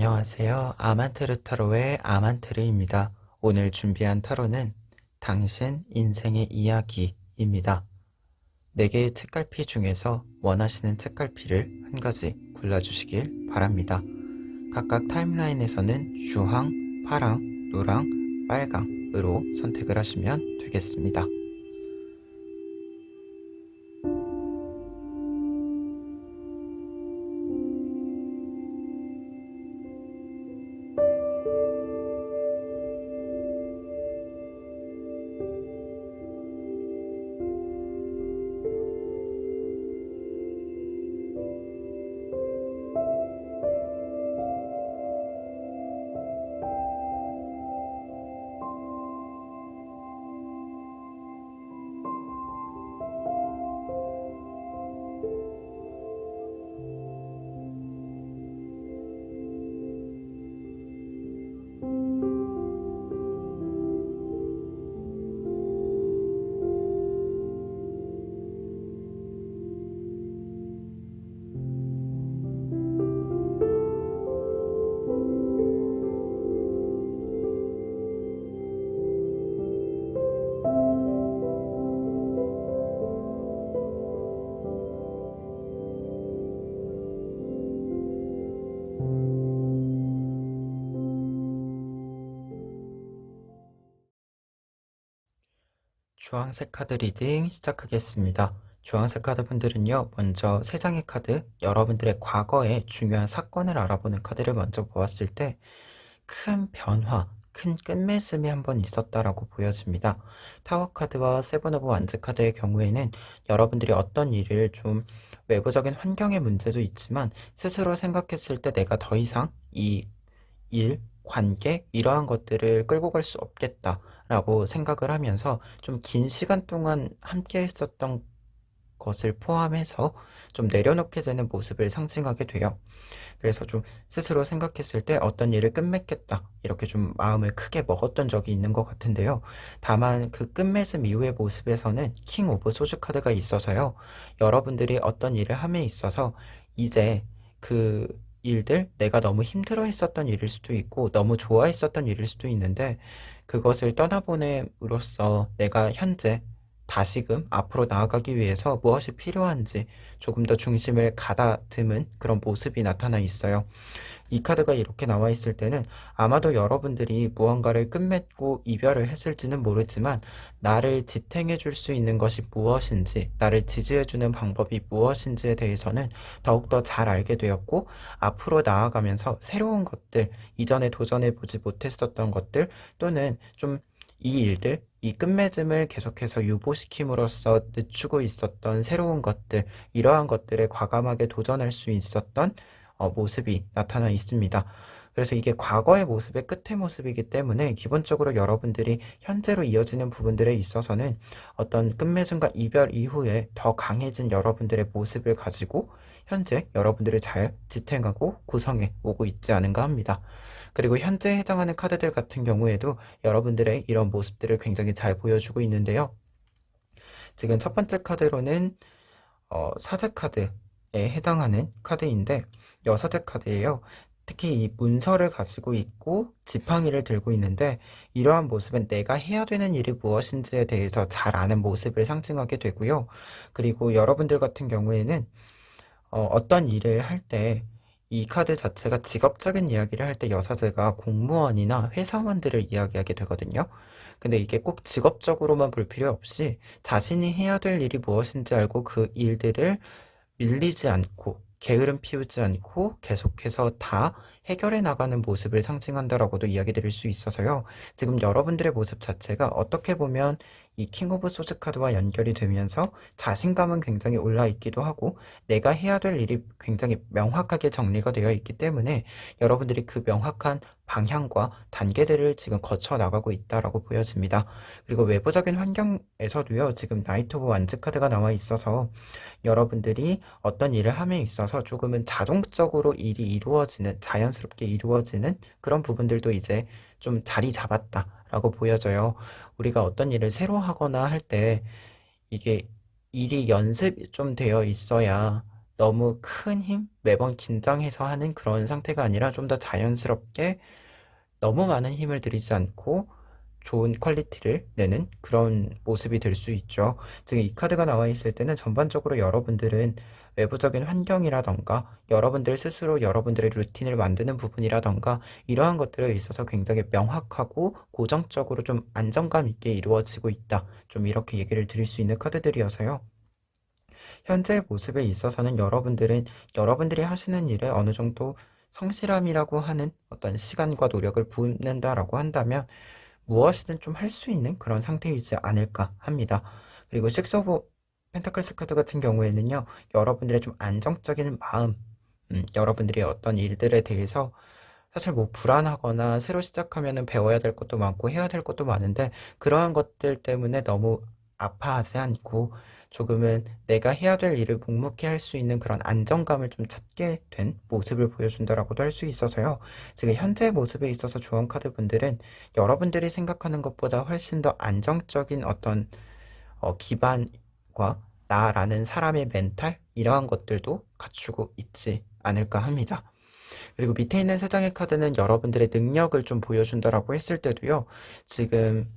안녕하세요. 아만테르 타로의 아만테르입니다. 오늘 준비한 타로는 당신 인생의 이야기입니다. 4개의 책갈피 중에서 원하시는 책갈피를 한 가지 골라주시길 바랍니다. 각각 타임라인에서는 주황, 파랑, 노랑, 빨강으로 선택을 하시면 되겠습니다. 주황색 카드 리딩 시작하겠습니다. 주황색 카드 분들은요, 먼저 3장의 카드, 여러분들의 과거의 중요한 사건을 알아보는 카드를 먼저 보았을 때 큰 변화, 큰 끝맺음이 한번 있었다라고 보여집니다. 타워 카드와 세븐 오브 완즈 카드의 경우에는 여러분들이 어떤 일을 좀 외부적인 환경의 문제도 있지만 스스로 생각했을 때 내가 더 이상 이 일, 관계 이러한 것들을 끌고 갈 수 없겠다라고 생각을 하면서 좀 긴 시간 동안 함께 했었던 것을 포함해서 좀 내려놓게 되는 모습을 상징하게 돼요. 그래서 좀 스스로 생각했을 때 어떤 일을 끝맺겠다 이렇게 좀 마음을 크게 먹었던 적이 있는 것 같은데요. 다만 그 끝맺음 이후의 모습에서는 킹 오브 소주 카드가 있어서요. 여러분들이 어떤 일을 함에 있어서 이제 그 일들 내가 너무 힘들어 했었던 일일 수도 있고 너무 좋아했었던 일일 수도 있는데 그것을 떠나보냄으로써 내가 현재 다시금 앞으로 나아가기 위해서 무엇이 필요한지 조금 더 중심을 가다듬은 그런 모습이 나타나 있어요. 이 카드가 이렇게 나와 있을 때는 아마도 여러분들이 무언가를 끝맺고 이별을 했을지는 모르지만 나를 지탱해 줄 수 있는 것이 무엇인지, 나를 지지해 주는 방법이 무엇인지에 대해서는 더욱더 잘 알게 되었고 앞으로 나아가면서 새로운 것들, 이전에 도전해 보지 못했었던 것들 또는 좀 이 일들, 이 끝맺음을 계속해서 유보시킴으로써 늦추고 있었던 새로운 것들, 이러한 것들에 과감하게 도전할 수 있었던 모습이 나타나 있습니다. 그래서 이게 과거의 모습의 끝의 모습이기 때문에 기본적으로 여러분들이 현재로 이어지는 부분들에 있어서는 어떤 끝맺음과 이별 이후에 더 강해진 여러분들의 모습을 가지고 현재 여러분들을 잘 지탱하고 구성해 오고 있지 않은가 합니다. 그리고 현재에 해당하는 카드들 같은 경우에도 여러분들의 이런 모습들을 굉장히 잘 보여주고 있는데요. 지금 첫 번째 카드로는 사제 카드에 해당하는 카드인데 여사제 카드예요. 특히 이 문서를 가지고 있고 지팡이를 들고 있는데 이러한 모습은 내가 해야 되는 일이 무엇인지에 대해서 잘 아는 모습을 상징하게 되고요. 그리고 여러분들 같은 경우에는 어떤 일을 할 때 이 카드 자체가 직업적인 이야기를 할 때 여사제가 공무원이나 회사원들을 이야기하게 되거든요. 근데 이게 꼭 직업적으로만 볼 필요 없이 자신이 해야 될 일이 무엇인지 알고 그 일들을 밀리지 않고 게으름 피우지 않고 계속해서 다 해결해 나가는 모습을 상징한다라고도 이야기 드릴 수 있어서요. 지금 여러분들의 모습 자체가 어떻게 보면 이 킹 오브 소드 카드와 연결이 되면서 자신감은 굉장히 올라 있기도 하고 내가 해야 될 일이 굉장히 명확하게 정리가 되어 있기 때문에 여러분들이 그 명확한 방향과 단계들을 지금 거쳐 나가고 있다라고 보여집니다. 그리고 외부적인 환경에서도요. 지금 나이트 오브 완즈 카드가 나와 있어서 여러분들이 어떤 일을 함에 있어서 조금은 자동적으로 일이 이루어지는, 자연스럽게 이루어지는 그런 부분들도 이제 좀 자리 잡았다라고 보여져요. 우리가 어떤 일을 새로 하거나 할 때 이게 일이 연습이 좀 되어 있어야 너무 큰 힘, 매번 긴장해서 하는 그런 상태가 아니라 좀 더 자연스럽게 너무 많은 힘을 들이지 않고 좋은 퀄리티를 내는 그런 모습이 될 수 있죠. 지금 이 카드가 나와 있을 때는 전반적으로 여러분들은 외부적인 환경이라던가 여러분들 스스로 여러분들의 루틴을 만드는 부분이라던가 이러한 것들에 있어서 굉장히 명확하고 고정적으로 좀 안정감 있게 이루어지고 있다. 좀 이렇게 얘기를 드릴 수 있는 카드들이어서요. 현재 모습에 있어서는 여러분들은 여러분들이 하시는 일에 어느 정도 성실함이라고 하는 어떤 시간과 노력을 붓는다라고 한다면 무엇이든 좀 할 수 있는 그런 상태이지 않을까 합니다. 그리고 식스 오브 펜타클스 카드 같은 경우에는요, 여러분들의 좀 안정적인 마음, 여러분들이 어떤 일들에 대해서 사실 뭐 불안하거나 새로 시작하면은 배워야 될 것도 많고 해야 될 것도 많은데 그러한 것들 때문에 너무 아파하지 않고 조금은 내가 해야 될 일을 묵묵히 할 수 있는 그런 안정감을 좀 찾게 된 모습을 보여준다라고도 할 수 있어서요. 지금 현재 모습에 있어서 주원 카드 분들은 여러분들이 생각하는 것보다 훨씬 더 안정적인 어떤 기반과 나라는 사람의 멘탈 이러한 것들도 갖추고 있지 않을까 합니다. 그리고 밑에 있는 세 장의 카드는 여러분들의 능력을 좀 보여준다라고 했을 때도요. 지금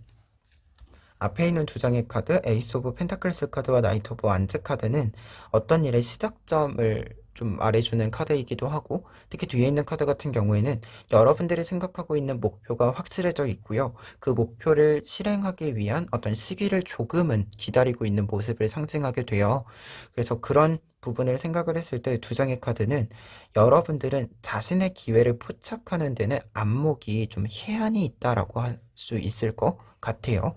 앞에 있는 두 장의 카드, 에이스 오브 펜타클스 카드와 나이트 오브 완즈 카드는 어떤 일의 시작점을 좀 말해주는 카드이기도 하고, 특히 뒤에 있는 카드 같은 경우에는 여러분들이 생각하고 있는 목표가 확실해져 있고요. 그 목표를 실행하기 위한 어떤 시기를 조금은 기다리고 있는 모습을 상징하게 돼요. 그래서 그런 부분을 생각을 했을 때 두 장의 카드는 여러분들은 자신의 기회를 포착하는 데는 안목이 좀 해안이 있다라고 할 수 있을 것 같아요.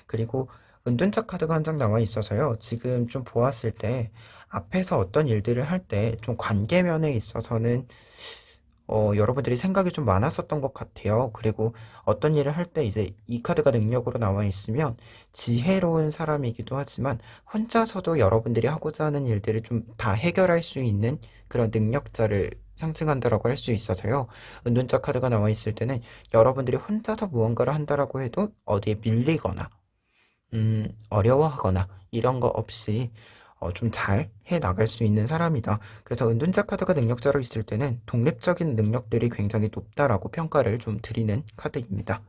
그리고 은둔자 카드가 한 장 나와 있어서요. 지금 좀 보았을 때 앞에서 어떤 일들을 할 때 좀 관계면에 있어서는 여러분들이 생각이 좀 많았었던 것 같아요. 그리고 어떤 일을 할 때 이제 이 카드가 능력으로 나와 있으면 지혜로운 사람이기도 하지만 혼자서도 여러분들이 하고자 하는 일들을 좀 다 해결할 수 있는 그런 능력자를 상징한다라고 할 수 있어서요. 은둔자 카드가 나와 있을 때는 여러분들이 혼자서 무언가를 한다라고 해도 어디에 밀리거나 어려워하거나 이런 거 없이 좀 잘 해 나갈 수 있는 사람이다. 그래서 은둔자 카드가 능력자로 있을 때는 독립적인 능력들이 굉장히 높다라고 평가를 좀 드리는 카드입니다.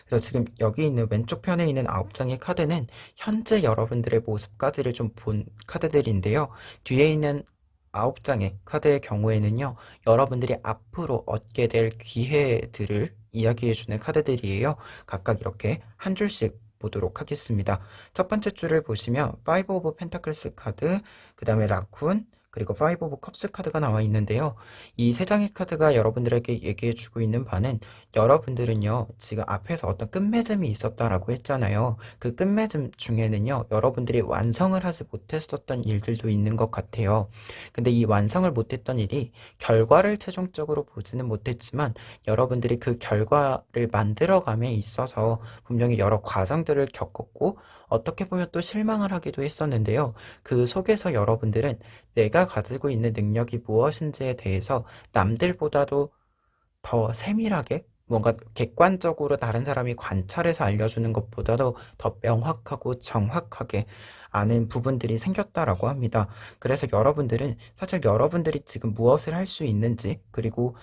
그래서 지금 여기 있는 왼쪽 편에 있는 9장의 카드는 현재 여러분들의 모습까지를 좀 본 카드들인데요. 뒤에 있는 9장의 카드의 경우에는요, 여러분들이 앞으로 얻게 될 기회들을 이야기해주는 카드들이에요. 각각 이렇게 한 줄씩 보도록 하겠습니다. 첫 번째 줄을 보시면 5 오브 펜타클스 카드, 그 다음에 라쿤, 그리고 5 오브 컵스 카드가 나와 있는데요. 이 세 장의 카드가 여러분들에게 얘기해주고 있는 바는 여러분들은요, 지금 앞에서 어떤 끝맺음이 있었다라고 했잖아요. 그 끝맺음 중에는요, 여러분들이 완성을 하지 못했었던 일들도 있는 것 같아요. 근데 이 완성을 못했던 일이 결과를 최종적으로 보지는 못했지만 여러분들이 그 결과를 만들어감에 있어서 분명히 여러 과정들을 겪었고 어떻게 보면 또 실망을 하기도 했었는데요. 그 속에서 여러분들은 내가 가지고 있는 능력이 무엇인지에 대해서 남들보다도 더 세밀하게 뭔가 객관적으로 다른 사람이 관찰해서 알려주는 것보다도 더 명확하고 정확하게 아는 부분들이 생겼다라고 합니다. 그래서 여러분들은 사실 여러분들이 지금 무엇을 할 수 있는지 그리고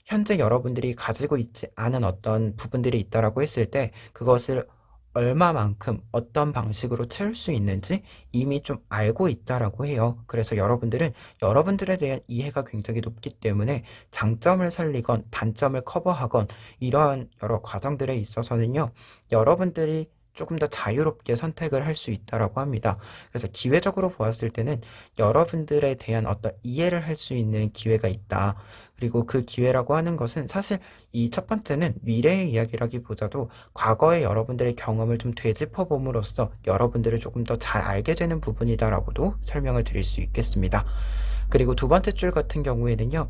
현재 여러분들이 가지고 있지 않은 어떤 부분들이 있다라고 했을 때 그것을 얼마만큼 어떤 방식으로 채울 수 있는지 이미 좀 알고 있다라고 해요. 그래서 여러분들은 여러분들에 대한 이해가 굉장히 높기 때문에 장점을 살리건 단점을 커버하건 이러한 여러 과정들에 있어서는요, 여러분들이 조금 더 자유롭게 선택을 할 수 있다라고 합니다. 그래서 기회적으로 보았을 때는 여러분들에 대한 어떤 이해를 할 수 있는 기회가 있다. 그리고 그 기회라고 하는 것은 사실 이 첫 번째는 미래의 이야기라기보다도 과거의 여러분들의 경험을 좀 되짚어 봄으로써 여러분들을 조금 더 잘 알게 되는 부분이다라고도 설명을 드릴 수 있겠습니다. 그리고 두 번째 줄 같은 경우에는요.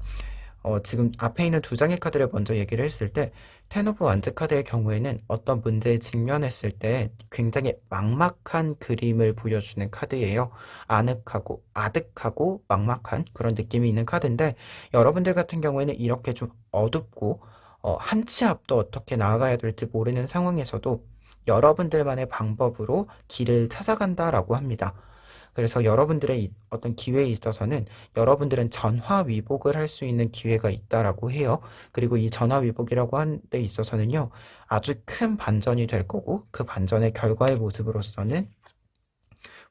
지금 앞에 있는 두 장의 카드를 먼저 얘기를 했을 때, 텐 오브 완즈 카드의 경우에는 어떤 문제에 직면했을 때 굉장히 막막한 그림을 보여주는 카드예요. 아늑하고, 아득하고, 막막한 그런 느낌이 있는 카드인데, 여러분들 같은 경우에는 이렇게 좀 어둡고, 한 치 앞도 어떻게 나아가야 될지 모르는 상황에서도 여러분들만의 방법으로 길을 찾아간다라고 합니다. 그래서 여러분들의 어떤 기회에 있어서는 여러분들은 전화위복을 할 수 있는 기회가 있다라고 해요. 그리고 이 전화위복이라고 하는 데 있어서는요, 아주 큰 반전이 될 거고, 그 반전의 결과의 모습으로서는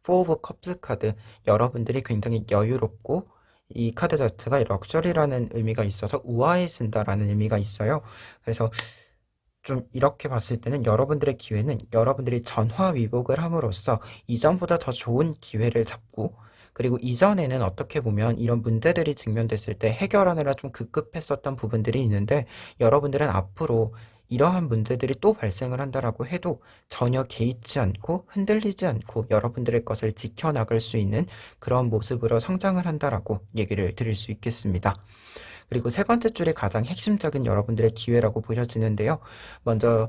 포 오브 컵스 카드, 여러분들이 굉장히 여유롭고 이 카드 자체가 럭셔리라는 의미가 있어서 우아해진다라는 의미가 있어요. 그래서 좀 이렇게 봤을 때는 여러분들의 기회는 여러분들이 전화위복을 함으로써 이전보다 더 좋은 기회를 잡고, 그리고 이전에는 어떻게 보면 이런 문제들이 직면됐을 때 해결하느라 좀 급급했었던 부분들이 있는데, 여러분들은 앞으로 이러한 문제들이 또 발생을 한다라고 해도 전혀 개의치 않고 흔들리지 않고 여러분들의 것을 지켜나갈 수 있는 그런 모습으로 성장을 한다라고 얘기를 드릴 수 있겠습니다. 그리고 세 번째 줄이 가장 핵심적인 여러분들의 기회라고 보여지는데요. 먼저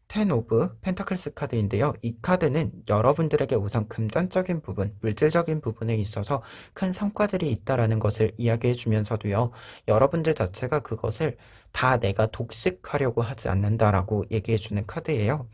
텐 오브 펜타클스 카드인데요. 이 카드는 여러분들에게 우선 금전적인 부분, 물질적인 부분에 있어서 큰 성과들이 있다라는 것을 이야기해 주면서도요. 여러분들 자체가 그것을 다 내가 독식하려고 하지 않는다라고 얘기해 주는 카드예요.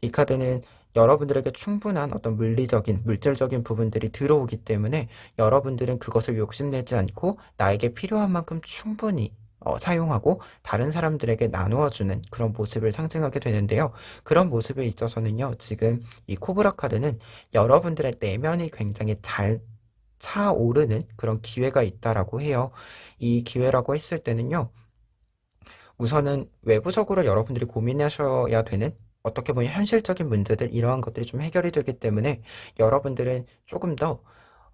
이 카드는 여러분들에게 충분한 어떤 물리적인, 물질적인 부분들이 들어오기 때문에 여러분들은 그것을 욕심내지 않고 나에게 필요한 만큼 충분히 사용하고 다른 사람들에게 나누어주는 그런 모습을 상징하게 되는데요. 그런 모습에 있어서는요, 지금 이 코브라 카드는 여러분들의 내면이 굉장히 잘 차오르는 그런 기회가 있다라고 해요. 이 기회라고 했을 때는요, 우선은 외부적으로 여러분들이 고민하셔야 되는 어떻게 보면 현실적인 문제들, 이러한 것들이 좀 해결이 되기 때문에 여러분들은 조금 더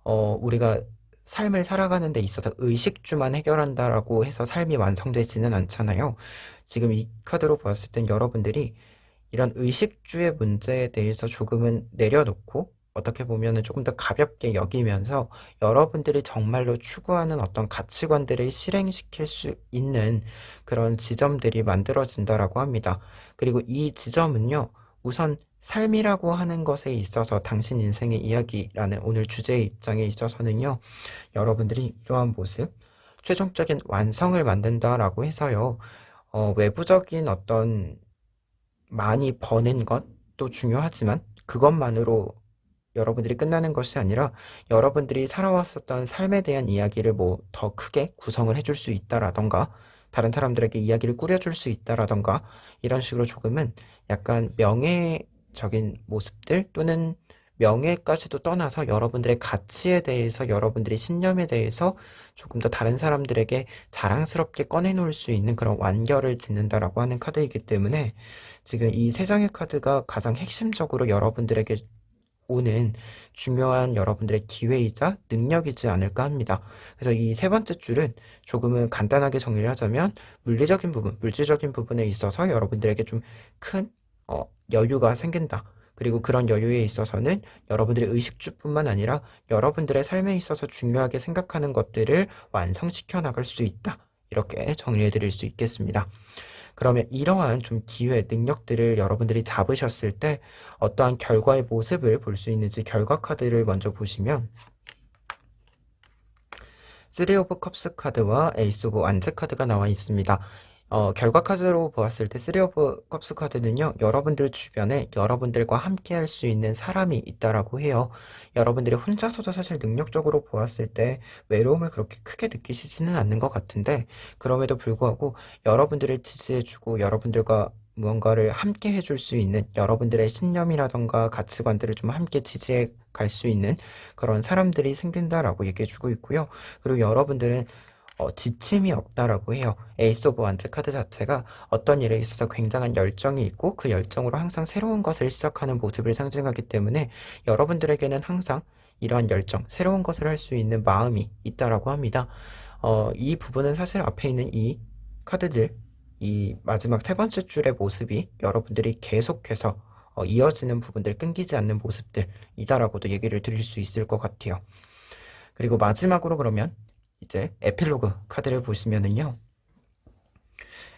우리가 삶을 살아가는 데 있어서 의식주만 해결한다라고 해서 삶이 완성되지는 않잖아요. 지금 이 카드로 보았을 땐 여러분들이 이런 의식주의 문제에 대해서 조금은 내려놓고 어떻게 보면은 조금 더 가볍게 여기면서 여러분들이 정말로 추구하는 어떤 가치관들을 실행시킬 수 있는 그런 지점들이 만들어진다라고 합니다. 그리고 이 지점은요, 우선 삶이라고 하는 것에 있어서 당신 인생의 이야기라는 오늘 주제의 입장에 있어서는요, 여러분들이 이러한 모습, 최종적인 완성을 만든다라고 해서요, 외부적인 어떤 많이 버는 것도 중요하지만 그것만으로 여러분들이 끝나는 것이 아니라 여러분들이 살아왔었던 삶에 대한 이야기를 뭐 더 크게 구성을 해줄 수 있다라던가 다른 사람들에게 이야기를 꾸려줄 수 있다라던가 이런 식으로 조금은 약간 명예적인 모습들 또는 명예까지도 떠나서 여러분들의 가치에 대해서 여러분들의 신념에 대해서 조금 더 다른 사람들에게 자랑스럽게 꺼내놓을 수 있는 그런 완결을 짓는다라고 하는 카드이기 때문에 지금 이 세 장의 카드가 가장 핵심적으로 여러분들에게 오는 중요한 여러분들의 기회이자 능력이지 않을까 합니다. 그래서 이 세 번째 줄은 조금은 간단하게 정리를 하자면 물리적인 부분, 물질적인 부분에 있어서 여러분들에게 좀 큰 여유가 생긴다. 그리고 그런 여유에 있어서는 여러분들의 의식주뿐만 아니라 여러분들의 삶에 있어서 중요하게 생각하는 것들을 완성시켜 나갈 수 있다. 이렇게 정리해 드릴 수 있겠습니다. 그러면 이러한 좀 기회, 능력들을 여러분들이 잡으셨을 때 어떠한 결과의 모습을 볼 수 있는지 결과 카드를 먼저 보시면 3 오브 컵스 카드와 에이스 오브 완즈 카드가 나와 있습니다. 결과 카드로 보았을 때 3 오브 컵스 카드는요, 여러분들 주변에 여러분들과 함께 할 수 있는 사람이 있다라고 해요. 여러분들이 혼자서도 사실 능력적으로 보았을 때 외로움을 그렇게 크게 느끼시지는 않는 것 같은데, 그럼에도 불구하고 여러분들을 지지해주고 여러분들과 무언가를 함께 해줄 수 있는 여러분들의 신념이라던가 가치관들을 좀 함께 지지해 갈 수 있는 그런 사람들이 생긴다라고 얘기해주고 있고요. 그리고 여러분들은 지침이 없다라고 해요. 에이스 오브 완즈 카드 자체가 어떤 일에 있어서 굉장한 열정이 있고 그 열정으로 항상 새로운 것을 시작하는 모습을 상징하기 때문에 여러분들에게는 항상 이러한 열정, 새로운 것을 할 수 있는 마음이 있다라고 합니다. 이 부분은 사실 앞에 있는 이 카드들, 이 마지막 세 번째 줄의 모습이 여러분들이 계속해서 이어지는 부분들, 끊기지 않는 모습들이다라고도 얘기를 드릴 수 있을 것 같아요. 그리고 마지막으로 그러면 이제 에필로그 카드를 보시면은요.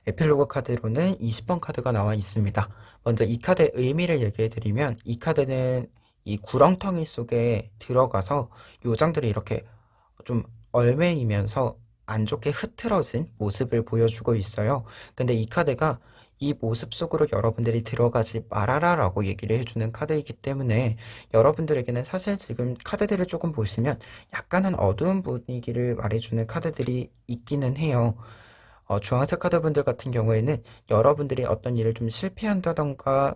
에필로그 카드로는 20번 카드가 나와 있습니다. 먼저 이 카드의 의미를 얘기해 드리면 이 카드는 이 구렁텅이 속에 들어가서 요정들이 이렇게 좀 얼매이면서 안 좋게 흐트러진 모습을 보여주고 있어요. 근데 이 카드가 이 모습 속으로 여러분들이 들어가지 말아라라고 얘기를 해주는 카드이기 때문에 여러분들에게는 사실 지금 카드들을 조금 보시면 약간은 어두운 분위기를 말해주는 카드들이 있기는 해요. 주황색 카드분들 같은 경우에는 여러분들이 어떤 일을 좀 실패한다던가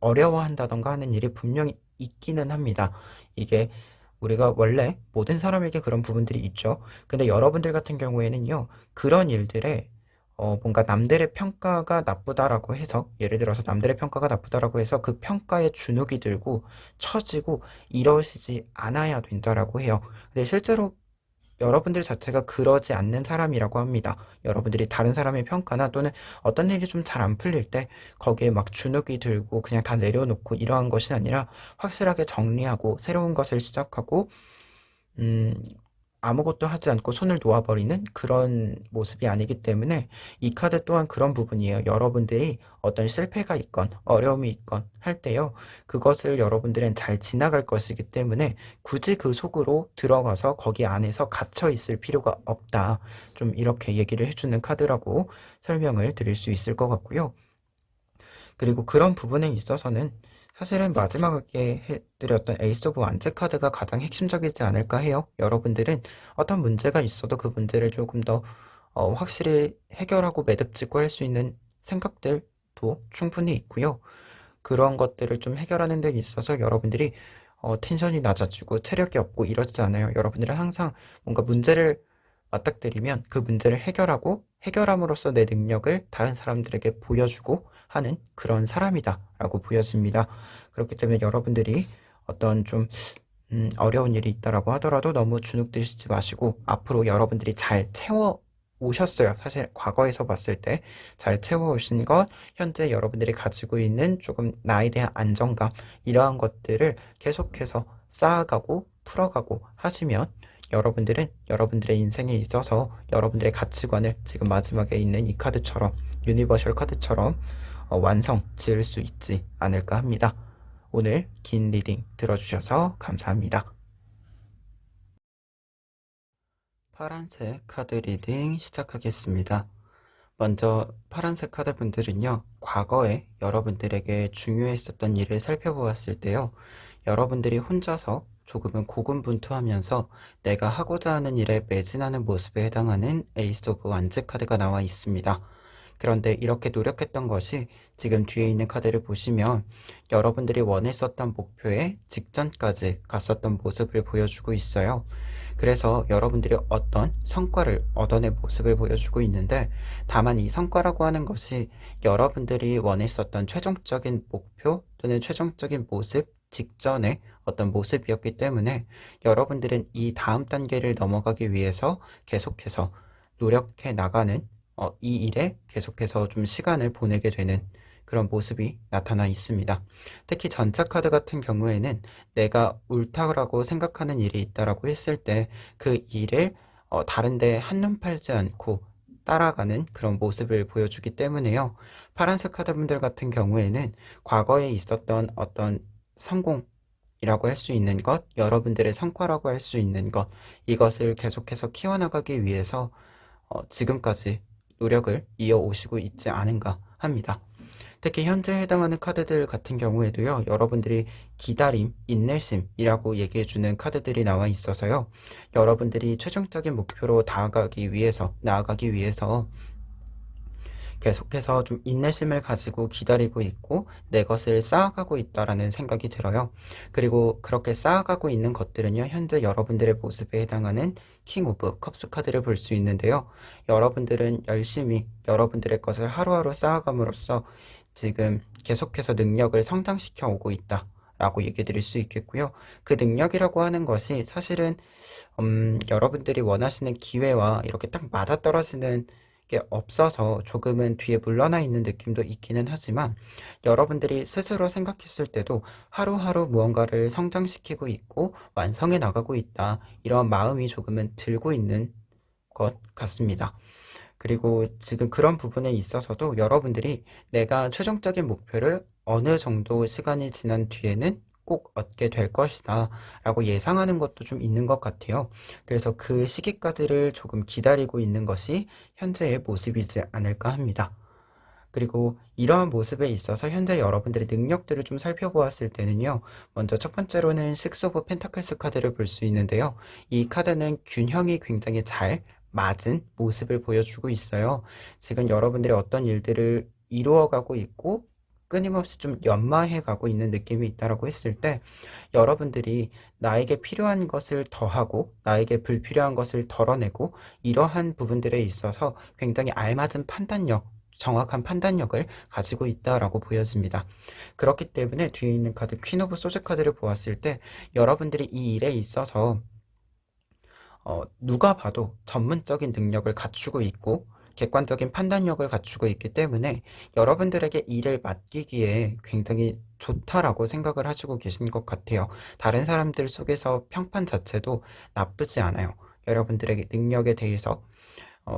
어려워한다던가 하는 일이 분명히 있기는 합니다. 이게 우리가 원래 모든 사람에게 그런 부분들이 있죠. 근데 여러분들 같은 경우에는요, 그런 일들에 뭔가 남들의 평가가 나쁘다라고 해서, 예를 들어서 남들의 평가가 나쁘다라고 해서 그 평가에 주눅이 들고 처지고 이러시지 않아야 된다라고 해요. 근데 실제로 여러분들 자체가 그러지 않는 사람이라고 합니다. 여러분들이 다른 사람의 평가나 또는 어떤 일이 좀 잘 안 풀릴 때 거기에 막 주눅이 들고 그냥 다 내려놓고 이러한 것이 아니라 확실하게 정리하고 새로운 것을 시작하고 음, 아무것도 하지 않고 손을 놓아버리는 그런 모습이 아니기 때문에 이 카드 또한 그런 부분이에요. 여러분들이 어떤 실패가 있건 어려움이 있건 할 때요. 그것을 여러분들은 잘 지나갈 것이기 때문에 굳이 그 속으로 들어가서 거기 안에서 갇혀 있을 필요가 없다. 좀 이렇게 얘기를 해주는 카드라고 설명을 드릴 수 있을 것 같고요. 그리고 그런 부분에 있어서는 사실은 마지막에 해드렸던 에이스 오브 완즈 카드가 가장 핵심적이지 않을까 해요. 여러분들은 어떤 문제가 있어도 그 문제를 조금 더 확실히 해결하고 매듭짓고 할 수 있는 생각들도 충분히 있고요. 그런 것들을 좀 해결하는 데 있어서 여러분들이 텐션이 낮아지고 체력이 없고 이러지 않아요. 여러분들은 항상 뭔가 문제를 맞닥뜨리면 그 문제를 해결하고 해결함으로써 내 능력을 다른 사람들에게 보여주고 하는 그런 사람이다라고 보여집니다. 그렇기 때문에 여러분들이 어떤 좀 어려운 일이 있다라고 하더라도 너무 주눅 드시지 마시고 앞으로 여러분들이 잘 채워 오셨어요. 사실 과거에서 봤을 때 잘 채워 오신 것, 현재 여러분들이 가지고 있는 조금 나에 대한 안정감, 이러한 것들을 계속해서 쌓아가고 풀어가고 하시면 여러분들은 여러분들의 인생에 있어서 여러분들의 가치관을 지금 마지막에 있는 이 카드처럼 유니버셜 카드처럼 완성 지을 수 있지 않을까 합니다. 오늘 긴 리딩 들어주셔서 감사합니다. 파란색 카드 리딩 시작하겠습니다. 먼저 파란색 카드 분들은요, 과거에 여러분들에게 중요했었던 일을 살펴보았을 때요, 여러분들이 혼자서 조금은 고군분투하면서 내가 하고자 하는 일에 매진하는 모습에 해당하는 에이스 오브 완즈 카드가 나와 있습니다. 그런데 이렇게 노력했던 것이 지금 뒤에 있는 카드를 보시면 여러분들이 원했었던 목표에 직전까지 갔었던 모습을 보여주고 있어요. 그래서 여러분들이 어떤 성과를 얻어낸 모습을 보여주고 있는데, 다만 이 성과라고 하는 것이 여러분들이 원했었던 최종적인 목표 또는 최종적인 모습 직전의 어떤 모습이었기 때문에 여러분들은 이 다음 단계를 넘어가기 위해서 계속해서 노력해 나가는 이 일에 계속해서 좀 시간을 보내게 되는 그런 모습이 나타나 있습니다. 특히 전차 카드 같은 경우에는 내가 옳다고 생각하는 일이 있다라고 했을 때 그 일을 다른데 한눈 팔지 않고 따라가는 그런 모습을 보여주기 때문에요. 파란색 카드분들 같은 경우에는 과거에 있었던 어떤 성공이라고 할 수 있는 것, 여러분들의 성과라고 할 수 있는 것, 이것을 계속해서 키워나가기 위해서 지금까지 노력을 이어오시고 있지 않은가 합니다. 특히 현재 해당하는 카드들 같은 경우에도요, 여러분들이 기다림, 인내심이라고 얘기해주는 카드들이 나와 있어서요, 여러분들이 최종적인 목표로 나아가기 위해서 계속해서 좀 인내심을 가지고 기다리고 있고 내 것을 쌓아가고 있다라는 생각이 들어요. 그리고 그렇게 쌓아가고 있는 것들은요, 현재 여러분들의 모습에 해당하는 킹 오브 컵스 카드를 볼 수 있는데요. 여러분들은 열심히 여러분들의 것을 하루하루 쌓아감으로써 지금 계속해서 능력을 성장시켜 오고 있다 라고 얘기 드릴 수 있겠고요. 그 능력이라고 하는 것이 사실은 여러분들이 원하시는 기회와 이렇게 딱 맞아떨어지는 게 없어서 조금은 뒤에 물러나 있는 느낌도 있기는 하지만, 여러분들이 스스로 생각했을 때도 하루하루 무언가를 성장시키고 있고 완성해 나가고 있다, 이런 마음이 조금은 들고 있는 것 같습니다. 그리고 지금 그런 부분에 있어서도 여러분들이 내가 최종적인 목표를 어느 정도 시간이 지난 뒤에는 꼭 얻게 될 것이다 라고 예상하는 것도 좀 있는 것 같아요. 그래서 그 시기까지를 조금 기다리고 있는 것이 현재의 모습이지 않을까 합니다. 그리고 이러한 모습에 있어서 현재 여러분들의 능력들을 좀 살펴보았을 때는요. 먼저 첫 번째로는 식스 오브 펜타클스 카드를 볼 수 있는데요. 이 카드는 균형이 굉장히 잘 맞은 모습을 보여주고 있어요. 지금 여러분들이 어떤 일들을 이루어가고 있고 끊임없이 좀 연마해 가고 있는 느낌이 있다라고 했을 때 여러분들이 나에게 필요한 것을 더하고 나에게 불필요한 것을 덜어내고 이러한 부분들에 있어서 굉장히 알맞은 판단력, 정확한 판단력을 가지고 있다라고 보여집니다. 그렇기 때문에 뒤에 있는 카드 퀸 오브 소즈 카드를 보았을 때 여러분들이 이 일에 있어서 누가 봐도 전문적인 능력을 갖추고 있고 객관적인 판단력을 갖추고 있기 때문에 여러분들에게 일을 맡기기에 굉장히 좋다라고 생각을 하시고 계신 것 같아요. 다른 사람들 속에서 평판 자체도 나쁘지 않아요. 여러분들에게 능력에 대해서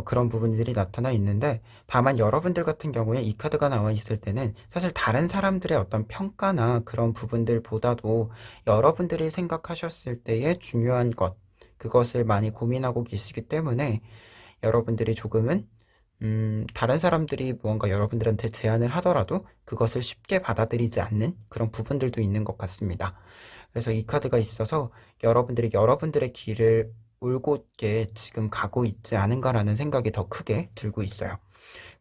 그런 부분들이 나타나 있는데 다만 여러분들 같은 경우에 이 카드가 나와 있을 때는 사실 다른 사람들의 어떤 평가나 그런 부분들보다도 여러분들이 생각하셨을 때의 중요한 것, 그것을 많이 고민하고 계시기 때문에 여러분들이 조금은 다른 사람들이 무언가 여러분들한테 제안을 하더라도 그것을 쉽게 받아들이지 않는 그런 부분들도 있는 것 같습니다. 그래서 이 카드가 있어서 여러분들이 여러분들의 길을 올곧게 지금 가고 있지 않은가라는 생각이 더 크게 들고 있어요.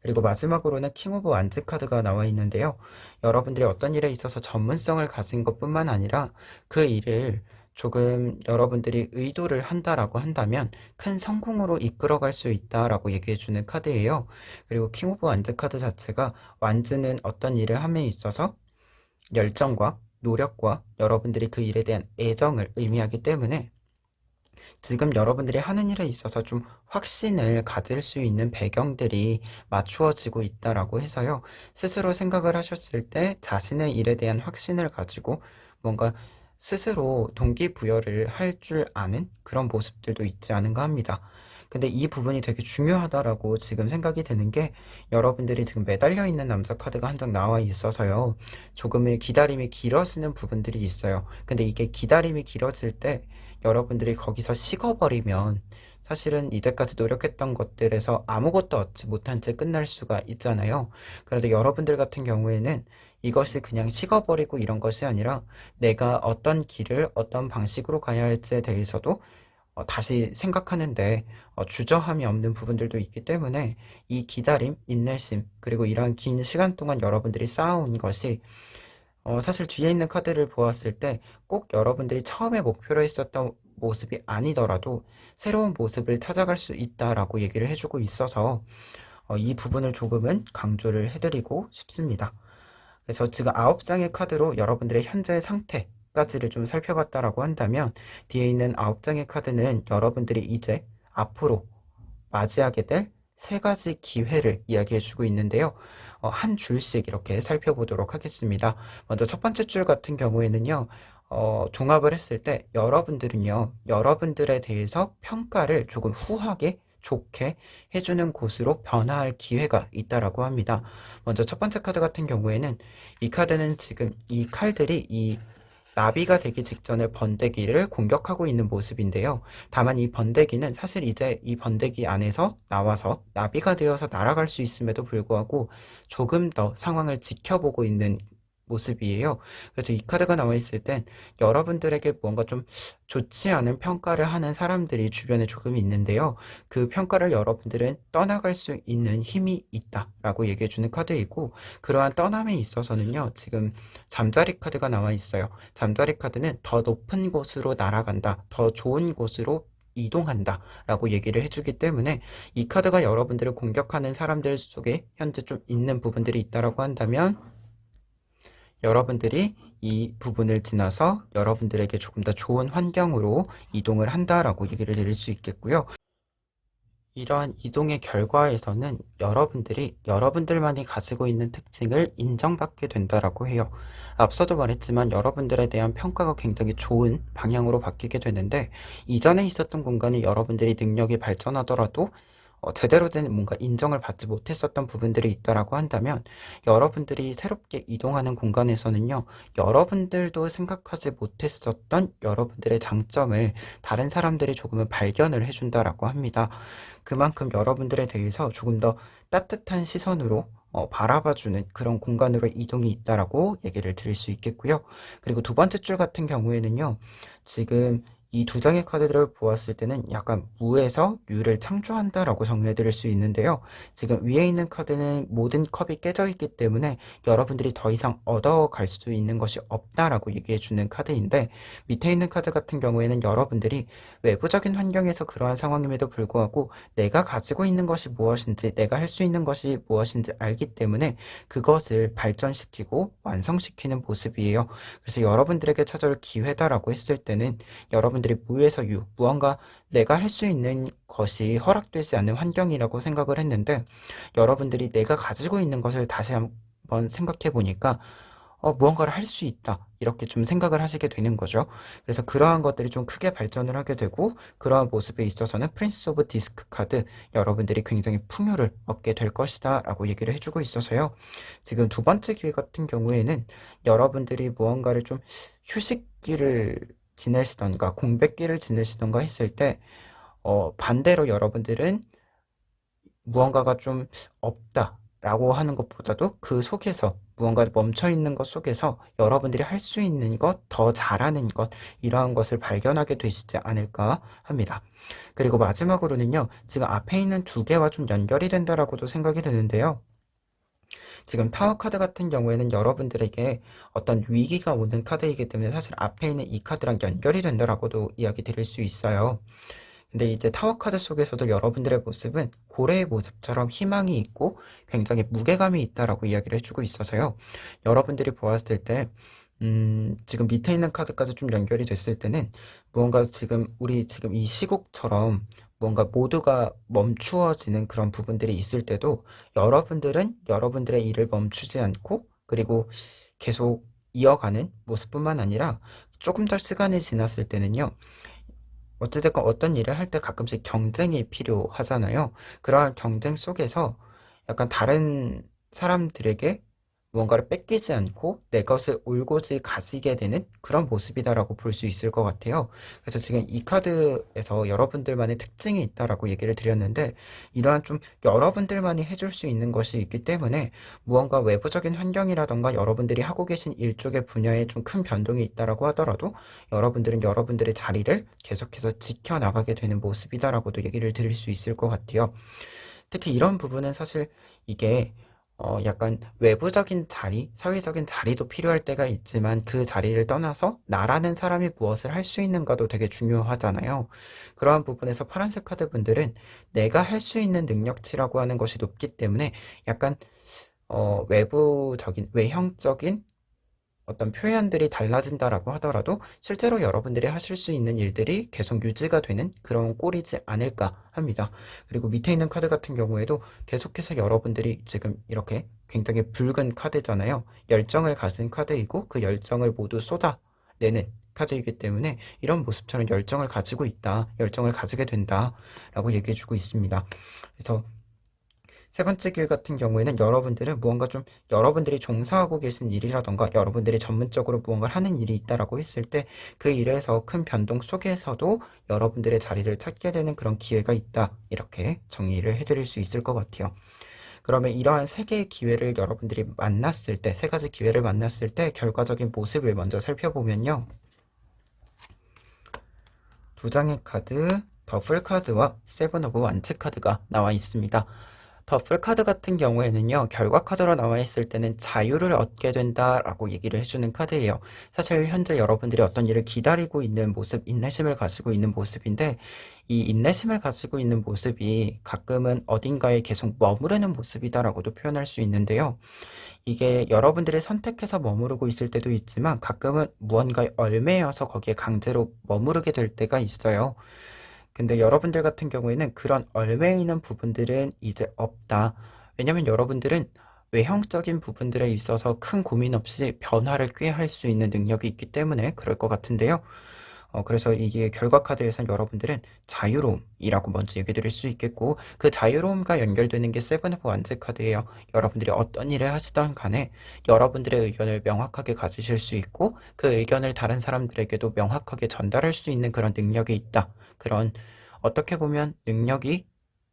그리고 마지막으로는 킹 오브 완즈 카드가 나와 있는데요. 여러분들이 어떤 일에 있어서 전문성을 가진 것뿐만 아니라 그 일을 조금 여러분들이 의도를 한다라고 한다면 큰 성공으로 이끌어갈 수 있다라고 얘기해주는 카드예요. 그리고 킹 오브 완즈 카드 자체가 완즈는 어떤 일을 함에 있어서 열정과 노력과 여러분들이 그 일에 대한 애정을 의미하기 때문에 지금 여러분들이 하는 일에 있어서 좀 확신을 가질 수 있는 배경들이 맞추어지고 있다라고 해서요. 스스로 생각을 하셨을 때 자신의 일에 대한 확신을 가지고 뭔가 스스로 동기부여를 할 줄 아는 그런 모습들도 있지 않은가 합니다. 근데 이 부분이 되게 중요하다라고 지금 생각이 되는 게 여러분들이 지금 매달려 있는 남자 카드가 한 장 나와 있어서요. 조금의 기다림이 길어지는 부분들이 있어요. 근데 이게 기다림이 길어질 때 여러분들이 거기서 식어버리면 사실은 이제까지 노력했던 것들에서 아무것도 얻지 못한 채 끝날 수가 있잖아요. 그런데 여러분들 같은 경우에는 이것이 그냥 식어버리고 이런 것이 아니라 내가 어떤 길을 어떤 방식으로 가야 할지에 대해서도 다시 생각하는데 주저함이 없는 부분들도 있기 때문에 이 기다림, 인내심, 그리고 이러한 긴 시간 동안 여러분들이 쌓아온 것이 사실 뒤에 있는 카드를 보았을 때 꼭 여러분들이 처음에 목표로 했었던 모습이 아니더라도 새로운 모습을 찾아갈 수 있다라고 얘기를 해주고 있어서 이 부분을 조금은 강조를 해드리고 싶습니다. 그래서 지금 9장의 카드로 여러분들의 현재 상태까지를 좀 살펴봤다라고 한다면 뒤에 있는 9장의 카드는 여러분들이 이제 앞으로 맞이하게 될 세 가지 기회를 이야기해주고 있는데요. 한 줄씩 이렇게 살펴보도록 하겠습니다. 먼저 첫 번째 줄 같은 경우에는요. 종합을 했을 때 여러분들은요. 여러분들에 대해서 평가를 조금 후하게 좋게 해주는 곳으로 변화할 기회가 있다라고 합니다. 먼저 첫 번째 카드 같은 경우에는 이 카드는 지금 이 칼들이 이 나비가 되기 직전에 번데기를 공격하고 있는 모습인데요. 다만 이 번데기는 사실 이제 이 번데기 안에서 나와서 나비가 되어서 날아갈 수 있음에도 불구하고 조금 더 상황을 지켜보고 있는 모습이에요. 그래서 이 카드가 나와 있을 땐 여러분들에게 뭔가 좀 좋지 않은 평가를 하는 사람들이 주변에 조금 있는데요. 그 평가를 여러분들은 떠나갈 수 있는 힘이 있다라고 얘기해 주는 카드이고 그러한 떠남에 있어서는요. 지금 잠자리 카드가 나와 있어요. 잠자리 카드는 더 높은 곳으로 날아간다. 더 좋은 곳으로 이동한다 라고 얘기를 해주기 때문에 이 카드가 여러분들을 공격하는 사람들 속에 현재 좀 있는 부분들이 있다라고 한다면 여러분들이 이 부분을 지나서 여러분들에게 조금 더 좋은 환경으로 이동을 한다라고 얘기를 드릴 수 있겠고요. 이러한 이동의 결과에서는 여러분들이 여러분들만이 가지고 있는 특징을 인정받게 된다라고 해요. 앞서도 말했지만 여러분들에 대한 평가가 굉장히 좋은 방향으로 바뀌게 되는데 이전에 있었던 공간이 여러분들이 능력이 발전하더라도 제대로 된 뭔가 인정을 받지 못했었던 부분들이 있다라고 한다면 여러분들이 새롭게 이동하는 공간에서는요, 여러분들도 생각하지 못했었던 여러분들의 장점을 다른 사람들이 조금은 발견을 해준다라고 합니다. 그만큼 여러분들에 대해서 조금 더 따뜻한 시선으로 바라봐주는 그런 공간으로 이동이 있다라고 얘기를 드릴 수 있겠고요. 그리고 두 번째 줄 같은 경우에는요. 지금 이 두 장의 카드들을 보았을 때는 약간 무에서 유를 창조한다라고 정리해 드릴 수 있는데요. 지금 위에 있는 카드는 모든 컵이 깨져 있기 때문에 여러분들이 더 이상 얻어갈 수 있는 것이 없다라고 얘기해 주는 카드인데, 밑에 있는 카드 같은 경우에는 여러분들이 외부적인 환경에서 그러한 상황임에도 불구하고 내가 가지고 있는 것이 무엇인지, 내가 할 수 있는 것이 무엇인지 알기 때문에 그것을 발전시키고 완성시키는 모습이에요. 그래서 여러분들에게 찾아올 기회다라고 했을 때는 여러분들이 무에서 유, 무언가 내가 할 수 있는 것이 허락되지 않는 환경이라고 생각을 했는데, 여러분들이 내가 가지고 있는 것을 다시 한번 생각해 보니까 무언가를 할 수 있다, 이렇게 좀 생각을 하시게 되는 거죠. 그래서 그러한 것들이 좀 크게 발전을 하게 되고, 그러한 모습에 있어서는 프린스 오브 디스크 카드, 여러분들이 굉장히 풍요를 얻게 될 것이다 라고 얘기를 해주고 있어서요. 지금 두 번째 기회 같은 경우에는 여러분들이 무언가를 좀 휴식기를 지내시던가 공백기를 지내시던가 했을 때, 반대로 여러분들은 무언가가 좀 없다라고 하는 것보다도 그 속에서, 무언가 멈춰 있는 것 속에서 여러분들이 할 수 있는 것, 더 잘하는 것, 이러한 것을 발견하게 되시지 않을까 합니다. 그리고 마지막으로는요, 지금 앞에 있는 두 개와 좀 연결이 된다라고도 생각이 드는데요. 지금 타워 카드 같은 경우에는 여러분들에게 어떤 위기가 오는 카드이기 때문에 사실 앞에 있는 이 카드랑 연결이 된다라고도 이야기 드릴 수 있어요. 근데 이제 타워 카드 속에서도 여러분들의 모습은 고래의 모습처럼 희망이 있고 굉장히 무게감이 있다라고 이야기를 해주고 있어서요. 여러분들이 보았을 때, 지금 밑에 있는 카드까지 좀 연결이 됐을 때는 무언가 지금 우리 지금 이 시국처럼 뭔가 모두가 멈추어지는 그런 부분들이 있을 때도 여러분들은 여러분들의 일을 멈추지 않고, 그리고 계속 이어가는 모습뿐만 아니라 조금 더 시간이 지났을 때는요. 어찌됐건 어떤 일을 할 때 가끔씩 경쟁이 필요하잖아요. 그러한 경쟁 속에서 약간 다른 사람들에게 무언가를 뺏기지 않고 내 것을 올곧이 가지게 되는 그런 모습이다라고 볼 수 있을 것 같아요. 그래서 지금 이 카드에서 여러분들만의 특징이 있다라고 얘기를 드렸는데, 이러한 좀 여러분들만이 해줄 수 있는 것이 있기 때문에 무언가 외부적인 환경이라던가 여러분들이 하고 계신 일 쪽의 분야에 좀 큰 변동이 있다라고 하더라도 여러분들은 여러분들의 자리를 계속해서 지켜나가게 되는 모습이다라고도 얘기를 드릴 수 있을 것 같아요. 특히 이런 부분은 사실 이게 약간 외부적인 자리, 사회적인 자리도 필요할 때가 있지만 그 자리를 떠나서 나라는 사람이 무엇을 할 수 있는가도 되게 중요하잖아요. 그러한 부분에서 파란색 카드 분들은 내가 할 수 있는 능력치라고 하는 것이 높기 때문에 약간 외부적인, 외형적인 어떤 표현들이 달라진다라고 하더라도 실제로 여러분들이 하실 수 있는 일들이 계속 유지가 되는 그런 꼴이지 않을까 합니다. 그리고 밑에 있는 카드 같은 경우에도 계속해서 여러분들이 지금 이렇게 굉장히 붉은 카드잖아요. 열정을 가진 카드이고 그 열정을 모두 쏟아내는 카드이기 때문에 이런 모습처럼 열정을 가지고 있다, 열정을 가지게 된다라고 얘기해주고 있습니다. 그래서 세 번째 길 같은 경우에는 여러분들은 무언가 좀 여러분들이 종사하고 계신 일이라던가 여러분들이 전문적으로 무언가를 하는 일이 있다라고 했을 때 그 일에서 큰 변동 속에서도 여러분들의 자리를 찾게 되는 그런 기회가 있다, 이렇게 정리를 해드릴 수 있을 것 같아요. 그러면 이러한 세 개의 기회를 여러분들이 만났을 때, 세 가지 기회를 만났을 때 결과적인 모습을 먼저 살펴보면요. 두 장의 카드, 더블 카드와 세븐 오브 완츠 카드가 나와 있습니다. 더블 카드 같은 경우에는요, 결과 카드로 나와 있을 때는 자유를 얻게 된다라고 얘기를 해주는 카드예요. 사실 현재 여러분들이 어떤 일을 기다리고 있는 모습, 인내심을 가지고 있는 모습인데, 이 인내심을 가지고 있는 모습이 가끔은 어딘가에 계속 머무르는 모습이다라고도 표현할 수 있는데요. 이게 여러분들이 선택해서 머무르고 있을 때도 있지만 가끔은 무언가에 얽매여서 거기에 강제로 머무르게 될 때가 있어요. 근데 여러분들 같은 경우에는 그런 얽매 있는 부분들은 이제 없다. 왜냐면 여러분들은 외형적인 부분들에 있어서 큰 고민 없이 변화를 꾀할 수 있는 능력이 있기 때문에 그럴 것 같은데요. 그래서 이게 결과 카드에선 여러분들은 자유로움이라고 먼저 얘기 드릴 수 있겠고, 그 자유로움과 연결되는 게 세븐 오브 완즈 카드예요. 여러분들이 어떤 일을 하시던 간에 여러분들의 의견을 명확하게 가지실 수 있고, 그 의견을 다른 사람들에게도 명확하게 전달할 수 있는 그런 능력이 있다. 그런, 어떻게 보면 능력이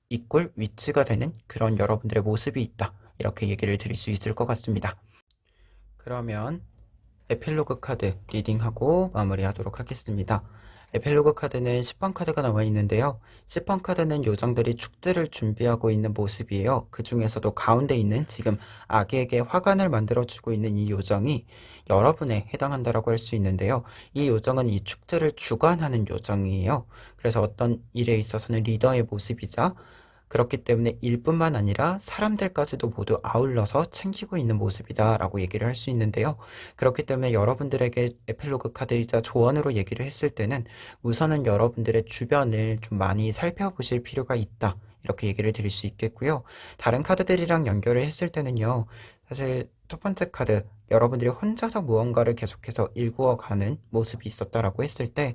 이꼴 위치가 되는 그런 여러분들의 모습이 있다, 이렇게 얘기를 드릴 수 있을 것 같습니다. 그러면 에필로그 카드 리딩하고 마무리하도록 하겠습니다. 에필로그 카드는 10번 카드가 나와 있는데요. 10번 카드는 요정들이 축제를 준비하고 있는 모습이에요. 그 중에서도 가운데 있는 지금 아기에게 화관을 만들어주고 있는 이 요정이 여러분에 해당한다라고 할 수 있는데요. 이 요정은 이 축제를 주관하는 요정이에요. 그래서 어떤 일에 있어서는 리더의 모습이자 그렇기 때문에 일뿐만 아니라 사람들까지도 모두 아울러서 챙기고 있는 모습이다라고 얘기를 할 수 있는데요. 그렇기 때문에 여러분들에게 에필로그 카드이자 조언으로 얘기를 했을 때는 우선은 여러분들의 주변을 좀 많이 살펴보실 필요가 있다. 이렇게 얘기를 드릴 수 있겠고요. 다른 카드들이랑 연결을 했을 때는요. 사실 첫 번째 카드, 여러분들이 혼자서 무언가를 계속해서 일구어가는 모습이 있었다라고 했을 때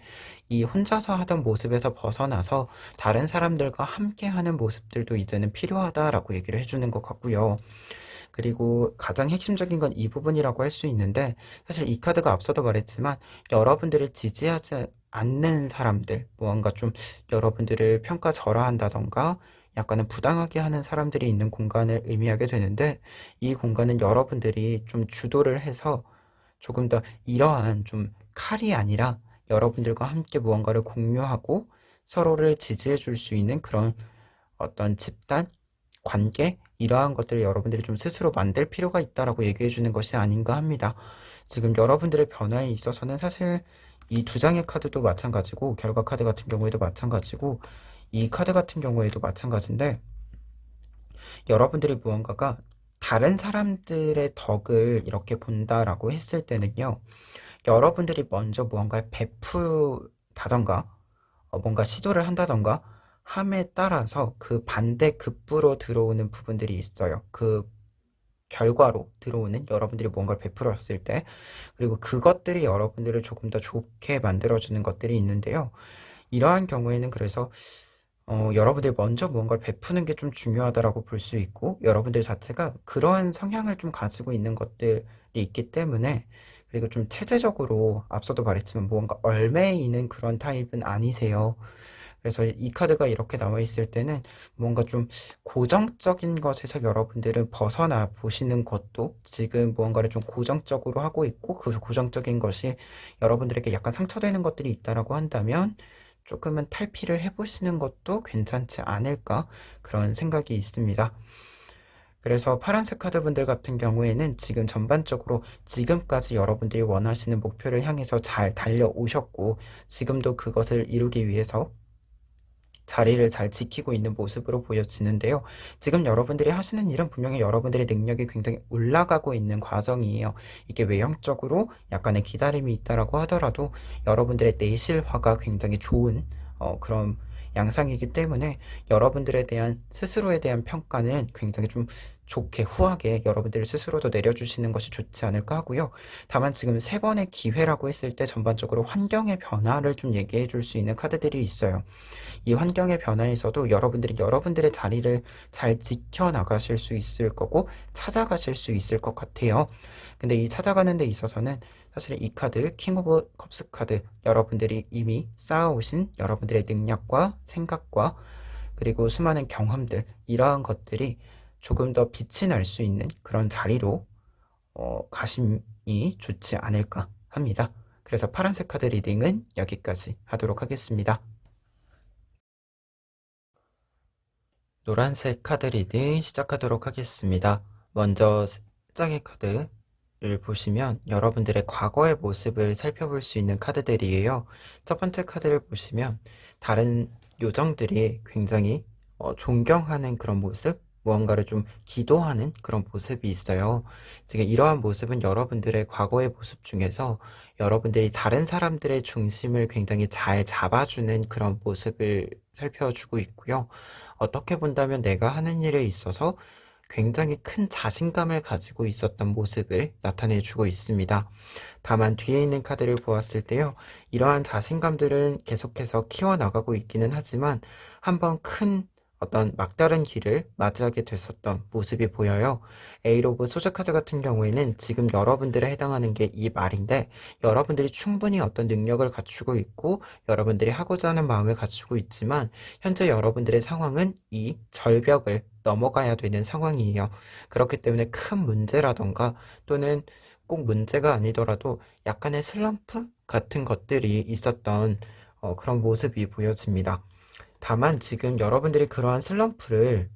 이 혼자서 하던 모습에서 벗어나서 다른 사람들과 함께하는 모습들도 이제는 필요하다라고 얘기를 해주는 것 같고요. 그리고 가장 핵심적인 건 이 부분이라고 할 수 있는데 사실 이 카드가 앞서도 말했지만 여러분들을 지지하지 않는 사람들, 무언가 좀 여러분들을 평가절하한다던가 약간은 부당하게 하는 사람들이 있는 공간을 의미하게 되는데 이 공간은 여러분들이 좀 주도를 해서 조금 더 이러한 좀 칼이 아니라 여러분들과 함께 무언가를 공유하고 서로를 지지해 줄 수 있는 그런 어떤 집단, 관계 이러한 것들을 여러분들이 좀 스스로 만들 필요가 있다라고 얘기해 주는 것이 아닌가 합니다. 지금 여러분들의 변화에 있어서는 사실 이 두 장의 카드도 마찬가지고 결과 카드 같은 경우에도 마찬가지고 이 카드 같은 경우에도 마찬가지인데 여러분들이 무언가가 다른 사람들의 덕을 이렇게 본다라고 했을 때는요. 여러분들이 먼저 무언가를 베푸다던가 뭔가 시도를 한다던가 함에 따라서 그 반대급부로 들어오는 부분들이 있어요. 그 결과로 들어오는 여러분들이 무언가를 베풀었을 때 그리고 그것들이 여러분들을 조금 더 좋게 만들어주는 것들이 있는데요. 이러한 경우에는 그래서 여러분들이 먼저 무언가를 베푸는 게 좀 중요하다라고 볼 수 있고 여러분들 자체가 그러한 성향을 좀 가지고 있는 것들이 있기 때문에 그리고 좀 체제적으로 앞서도 말했지만 무언가 얼매이는 그런 타입은 아니세요. 그래서 이 카드가 이렇게 나와 있을 때는 뭔가 좀 고정적인 것에서 여러분들은 벗어나 보시는 것도 지금 무언가를 좀 고정적으로 하고 있고 그 고정적인 것이 여러분들에게 약간 상처되는 것들이 있다라고 한다면 조금은 탈피를 해보시는 것도 괜찮지 않을까 그런 생각이 있습니다. 그래서 파란색 카드분들 같은 경우에는 지금 전반적으로 지금까지 여러분들이 원하시는 목표를 향해서 잘 달려오셨고 지금도 그것을 이루기 위해서 자리를 잘 지키고 있는 모습으로 보여지는데요. 지금 여러분들이 하시는 일은 분명히 여러분들의 능력이 굉장히 올라가고 있는 과정이에요. 이게 외형적으로 약간의 기다림이 있다라고 하더라도 여러분들의 내실화가 굉장히 좋은 그런 양상이기 때문에 여러분들에 대한 스스로에 대한 평가는 굉장히 좀 좋게 후하게 여러분들 스스로도 내려주시는 것이 좋지 않을까 하고요. 다만 지금 세 번의 기회라고 했을 때 전반적으로 환경의 변화를 좀 얘기해 줄 수 있는 카드들이 있어요. 이 환경의 변화에서도 여러분들이 여러분들의 자리를 잘 지켜나가실 수 있을 거고 찾아가실 수 있을 것 같아요. 근데 이 찾아가는 데 있어서는 사실 이 카드 킹 오브 컵스 카드 여러분들이 이미 쌓아오신 여러분들의 능력과 생각과 그리고 수많은 경험들 이러한 것들이 조금 더 빛이 날 수 있는 그런 자리로 가심이 좋지 않을까 합니다. 그래서 파란색 카드 리딩은 여기까지 하도록 하겠습니다. 노란색 카드 리딩 시작하도록 하겠습니다. 먼저 세 장의 카드를 보시면 여러분들의 과거의 모습을 살펴볼 수 있는 카드들이에요. 첫 번째 카드를 보시면 다른 요정들이 굉장히 존경하는 그런 모습, 무언가를 좀 기도하는 그런 모습이 있어요. 지금 이러한 모습은 여러분들의 과거의 모습 중에서 여러분들이 다른 사람들의 중심을 굉장히 잘 잡아주는 그런 모습을 살펴주고 있고요. 어떻게 본다면 내가 하는 일에 있어서 굉장히 큰 자신감을 가지고 있었던 모습을 나타내 주고 있습니다. 다만 뒤에 있는 카드를 보았을 때요. 이러한 자신감들은 계속해서 키워나가고 있기는 하지만 한번 큰 어떤 막다른 길을 맞이하게 됐었던 모습이 보여요. 에이로브 소재카드 같은 경우에는 지금 여러분들에 해당하는 게 이 말인데, 여러분들이 충분히 어떤 능력을 갖추고 있고 여러분들이 하고자 하는 마음을 갖추고 있지만 현재 여러분들의 상황은 이 절벽을 넘어가야 되는 상황이에요. 그렇기 때문에 큰 문제라던가 또는 꼭 문제가 아니더라도 약간의 슬럼프 같은 것들이 있었던 그런 모습이 보여집니다. 다만 지금 여러분들이 그러한 슬럼프를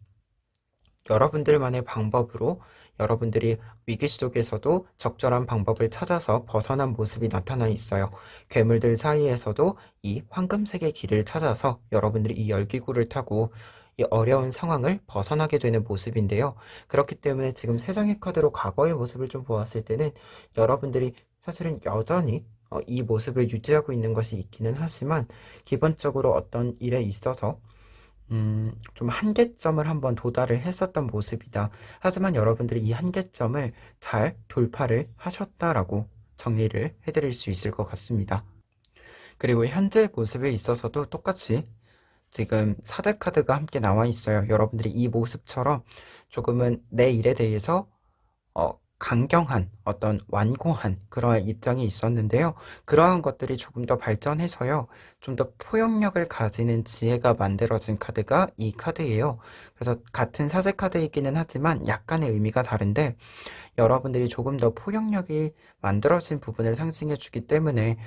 여러분들만의 방법으로 여러분들이 위기 속에서도 적절한 방법을 찾아서 벗어난 모습이 나타나 있어요. 괴물들 사이에서도 이 황금색의 길을 찾아서 여러분들이 이 열기구를 타고 이 어려운 상황을 벗어나게 되는 모습인데요. 그렇기 때문에 지금 세 장의 카드로 과거의 모습을 좀 보았을 때는 여러분들이 사실은 여전히 이 모습을 유지하고 있는 것이 있기는 하지만 기본적으로 어떤 일에 있어서 좀 한계점을 한번 도달을 했었던 모습이다. 하지만 여러분들이 이 한계점을 잘 돌파를 하셨다라고 정리를 해드릴 수 있을 것 같습니다. 그리고 현재 모습에 있어서도 똑같이 지금 사제 카드가 함께 나와 있어요. 여러분들이 이 모습처럼 조금은 내 일에 대해서 강경한 어떤 완고한 그러한 입장이 있었는데요. 그러한 것들이 조금 더 발전해서요. 좀 더 포용력을 가지는 지혜가 만들어진 카드가 이 카드예요. 그래서 같은 사제 카드이기는 하지만 약간의 의미가 다른데 여러분들이 조금 더 포용력이 만들어진 부분을 상징해 주기 때문에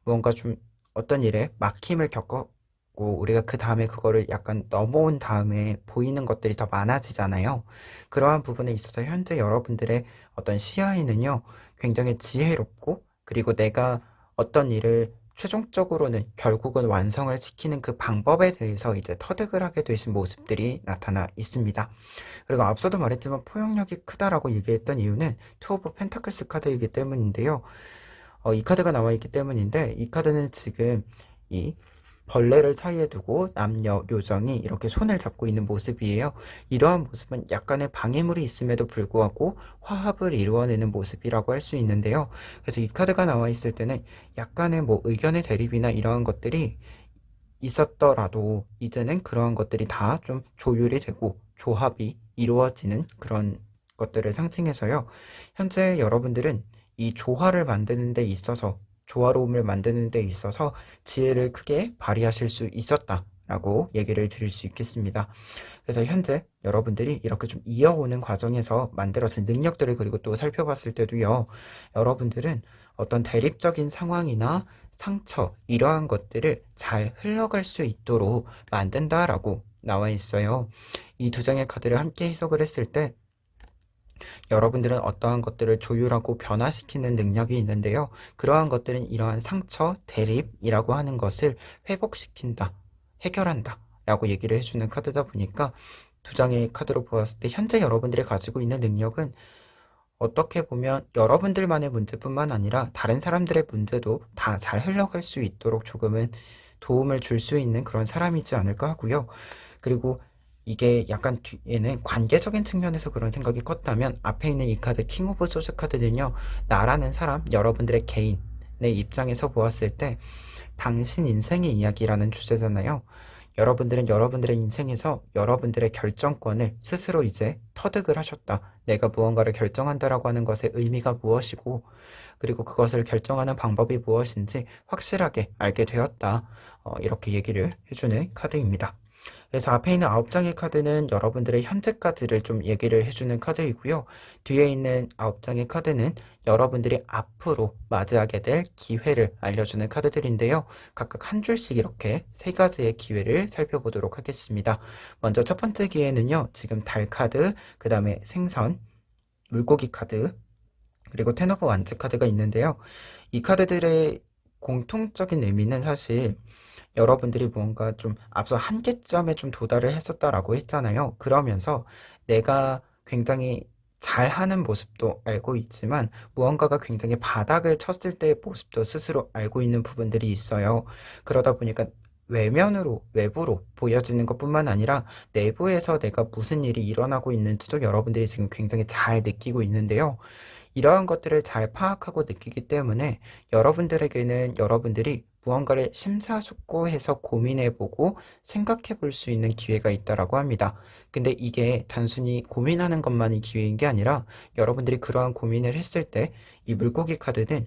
무언가 좀 어떤 일에 막힘을 겪었고 우리가 그 다음에 그거를 약간 넘어온 다음에 보이는 것들이 더 많아지잖아요. 그러한 부분에 있어서 현재 여러분들의 어떤 시야에는요, 굉장히 지혜롭고 그리고 내가 어떤 일을 최종적으로는 결국은 완성을 시키는 그 방법에 대해서 이제 터득을 하게 되신 모습들이 나타나 있습니다. 그리고 앞서도 말했지만 포용력이 크다라고 얘기했던 이유는 투 오브 펜타클스 카드이기 때문인데요. 이 카드가 나와 있기 때문인데 이 카드는 지금 이 벌레를 사이에 두고 남녀 요정이 이렇게 손을 잡고 있는 모습이에요. 이러한 모습은 약간의 방해물이 있음에도 불구하고 화합을 이루어내는 모습이라고 할 수 있는데요. 그래서 이 카드가 나와 있을 때는 약간의 뭐 의견의 대립이나 이러한 것들이 있었더라도 이제는 그러한 것들이 다 좀 조율이 되고 조합이 이루어지는 그런 것들을 상징해서요. 현재 여러분들은 이 조화를 만드는 데 있어서 조화로움을 만드는 데 있어서 지혜를 크게 발휘하실 수 있었다라고 얘기를 드릴 수 있겠습니다. 그래서 현재 여러분들이 이렇게 좀 이어오는 과정에서 만들어진 능력들을 그리고 또 살펴봤을 때도요. 여러분들은 어떤 대립적인 상황이나 상처 이러한 것들을 잘 흘러갈 수 있도록 만든다라고 나와 있어요. 이 두 장의 카드를 함께 해석을 했을 때 여러분들은 어떠한 것들을 조율하고 변화시키는 능력이 있는데요. 그러한 것들은 이러한 상처, 대립이라고 하는 것을 회복시킨다, 해결한다 라고 얘기를 해주는 카드다 보니까 두 장의 카드로 보았을 때 현재 여러분들이 가지고 있는 능력은 어떻게 보면 여러분들만의 문제뿐만 아니라 다른 사람들의 문제도 다 잘 흘러갈 수 있도록 조금은 도움을 줄 수 있는 그런 사람이지 않을까 하고요. 그리고 이게 약간 뒤에는 관계적인 측면에서 그런 생각이 컸다면 앞에 있는 이 카드 킹 오브 소스 카드는요. 나라는 사람, 여러분들의 개인의 입장에서 보았을 때 당신 인생의 이야기라는 주제잖아요. 여러분들은 여러분들의 인생에서 여러분들의 결정권을 스스로 이제 터득을 하셨다. 내가 무언가를 결정한다라고 하는 것의 의미가 무엇이고, 그리고 그것을 결정하는 방법이 무엇인지 확실하게 알게 되었다. 이렇게 얘기를 해주는 카드입니다. 그래서 앞에 있는 9장의 카드는 여러분들의 현재까지를 좀 얘기를 해주는 카드이고요. 뒤에 있는 9장의 카드는 여러분들이 앞으로 맞이하게 될 기회를 알려주는 카드들인데요. 각각 한 줄씩 이렇게 세 가지의 기회를 살펴보도록 하겠습니다. 먼저 첫 번째 기회는요. 지금 달 카드, 그 다음에 생선, 물고기 카드, 그리고 텐 오브 완즈 카드가 있는데요. 이 카드들의 공통적인 의미는 사실 여러분들이 무언가 좀 앞서 한계점에 좀 도달을 했었다라고 했잖아요. 그러면서 내가 굉장히 잘하는 모습도 알고 있지만 무언가가 굉장히 바닥을 쳤을 때의 모습도 스스로 알고 있는 부분들이 있어요. 그러다 보니까 외면으로, 외부로 보여지는 것뿐만 아니라 내부에서 내가 무슨 일이 일어나고 있는지도 여러분들이 지금 굉장히 잘 느끼고 있는데요. 이러한 것들을 잘 파악하고 느끼기 때문에 여러분들에게는 여러분들이 무언가를 심사숙고해서 고민해보고 생각해볼 수 있는 기회가 있다라고 합니다. 근데 이게 단순히 고민하는 것만이 기회인 게 아니라 여러분들이 그러한 고민을 했을 때 이 물고기 카드는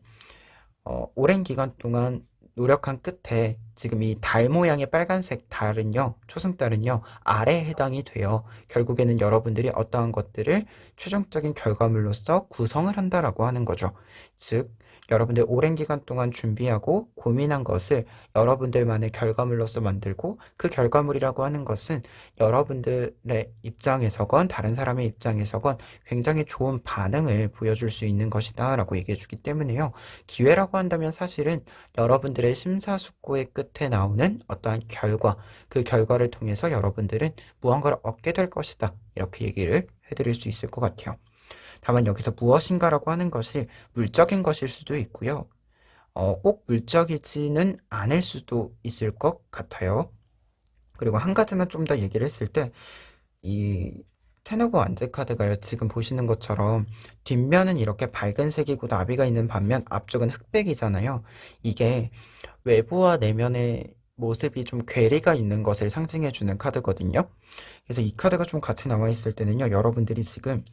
오랜 기간 동안 노력한 끝에 지금 이 달 모양의 빨간색 달은요, 초승달은요, 아래에 해당이 돼요. 결국에는 여러분들이 어떠한 것들을 최종적인 결과물로서 구성을 한다라고 하는 거죠. 즉, 여러분들 오랜 기간 동안 준비하고 고민한 것을 여러분들만의 결과물로서 만들고 그 결과물이라고 하는 것은 여러분들의 입장에서건 다른 사람의 입장에서건 굉장히 좋은 반응을 보여줄 수 있는 것이다 라고 얘기해 주기 때문에요. 기회라고 한다면 사실은 여러분들의 심사숙고의 끝에 나오는 어떠한 결과, 그 결과를 통해서 여러분들은 무언가를 얻게 될 것이다. 이렇게 얘기를 해드릴 수 있을 것 같아요. 다만 여기서 무엇인가라고 하는 것이 물적인 것일 수도 있고요. 꼭 물적이지는 않을 수도 있을 것 같아요. 그리고 한 가지만 좀 더 얘기를 했을 때, 이 테너브 완제 카드가요. 지금 보시는 것처럼 뒷면은 이렇게 밝은 색이고 나비가 있는 반면 앞쪽은 흑백이잖아요. 이게 외부와 내면의 모습이 좀 괴리가 있는 것을 상징해주는 카드거든요. 그래서 이 카드가 좀 같이 나와 있을 때는요, 여러분들이 지금